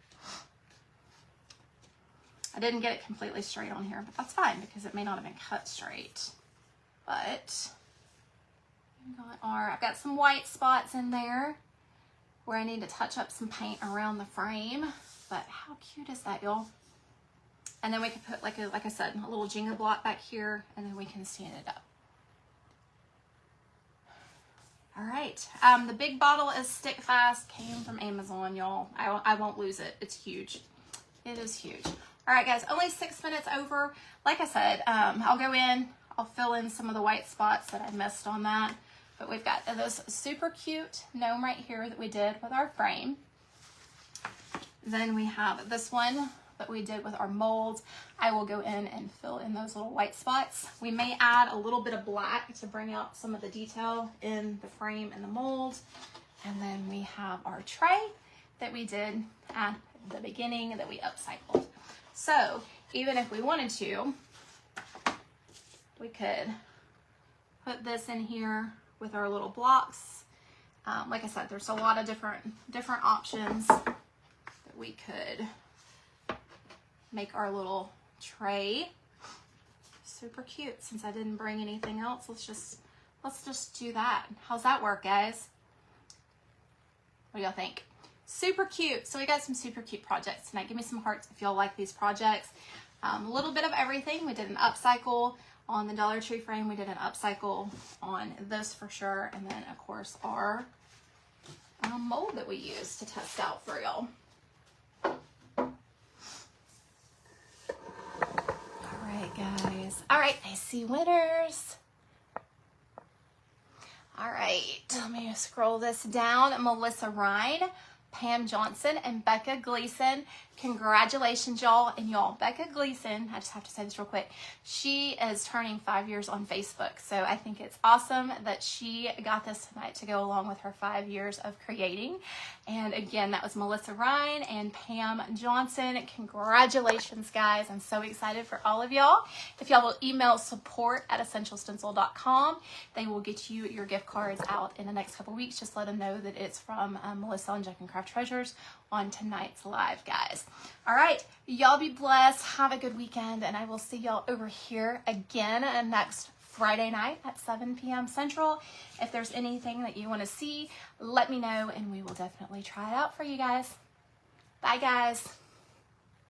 I didn't get it completely straight on here, but that's fine because it may not have been cut straight. But I've got some white spots in there where I need to touch up some paint around the frame. But how cute is that, y'all? And then we could put like I said, a little Jenga block back here, and then we can stand it up. All right, the big bottle is Stick Fast, came from Amazon, y'all. I won't lose it. It's huge. It is huge. All right, guys, only 6 minutes over. Like I said, I'll go in, I'll fill in some of the white spots that I missed on that. But we've got this super cute gnome right here that we did with our frame. Then we have this one that we did with our molds. I will go in and fill in those little white spots. We may add a little bit of black to bring out some of the detail in the frame and the mold. And then we have our tray that we did at the beginning that we upcycled. So even if we wanted to, we could put this in here with our little blocks. Like I said, there's a lot of different options that we could make our little tray. Super cute. Since I didn't bring anything else, let's just do that. How's that work, guys? What do y'all think? Super cute. So we got some super cute projects tonight. Give me some hearts if y'all like these projects. A little bit of everything. We did an upcycle on the Dollar Tree frame. We did an upcycle on this for sure. And then of course our mold that we used to test out for y'all. All right, guys. All right, I see winners. All right, let me scroll this down. Melissa Ryan, Pam Johnson, and Becca Gleason. Congratulations, y'all. And y'all, Becca Gleason, I just have to say this real quick. She is turning 5 years on Facebook. So I think it's awesome that she got this tonight to go along with her 5 years of creating. And again, that was Melissa Ryan and Pam Johnson. Congratulations, guys. I'm so excited for all of y'all. If y'all will email support@essentialstencil.com, they will get you your gift cards out in the next couple weeks. Just let them know that it's from Melissa and Junk and Craft Treasures on tonight's live, guys. All right, y'all be blessed. Have a good weekend, and I will see y'all over here again next Friday night at 7 p.m. Central. If there's anything that you want to see, let me know, and we will definitely try it out for you guys. Bye, guys.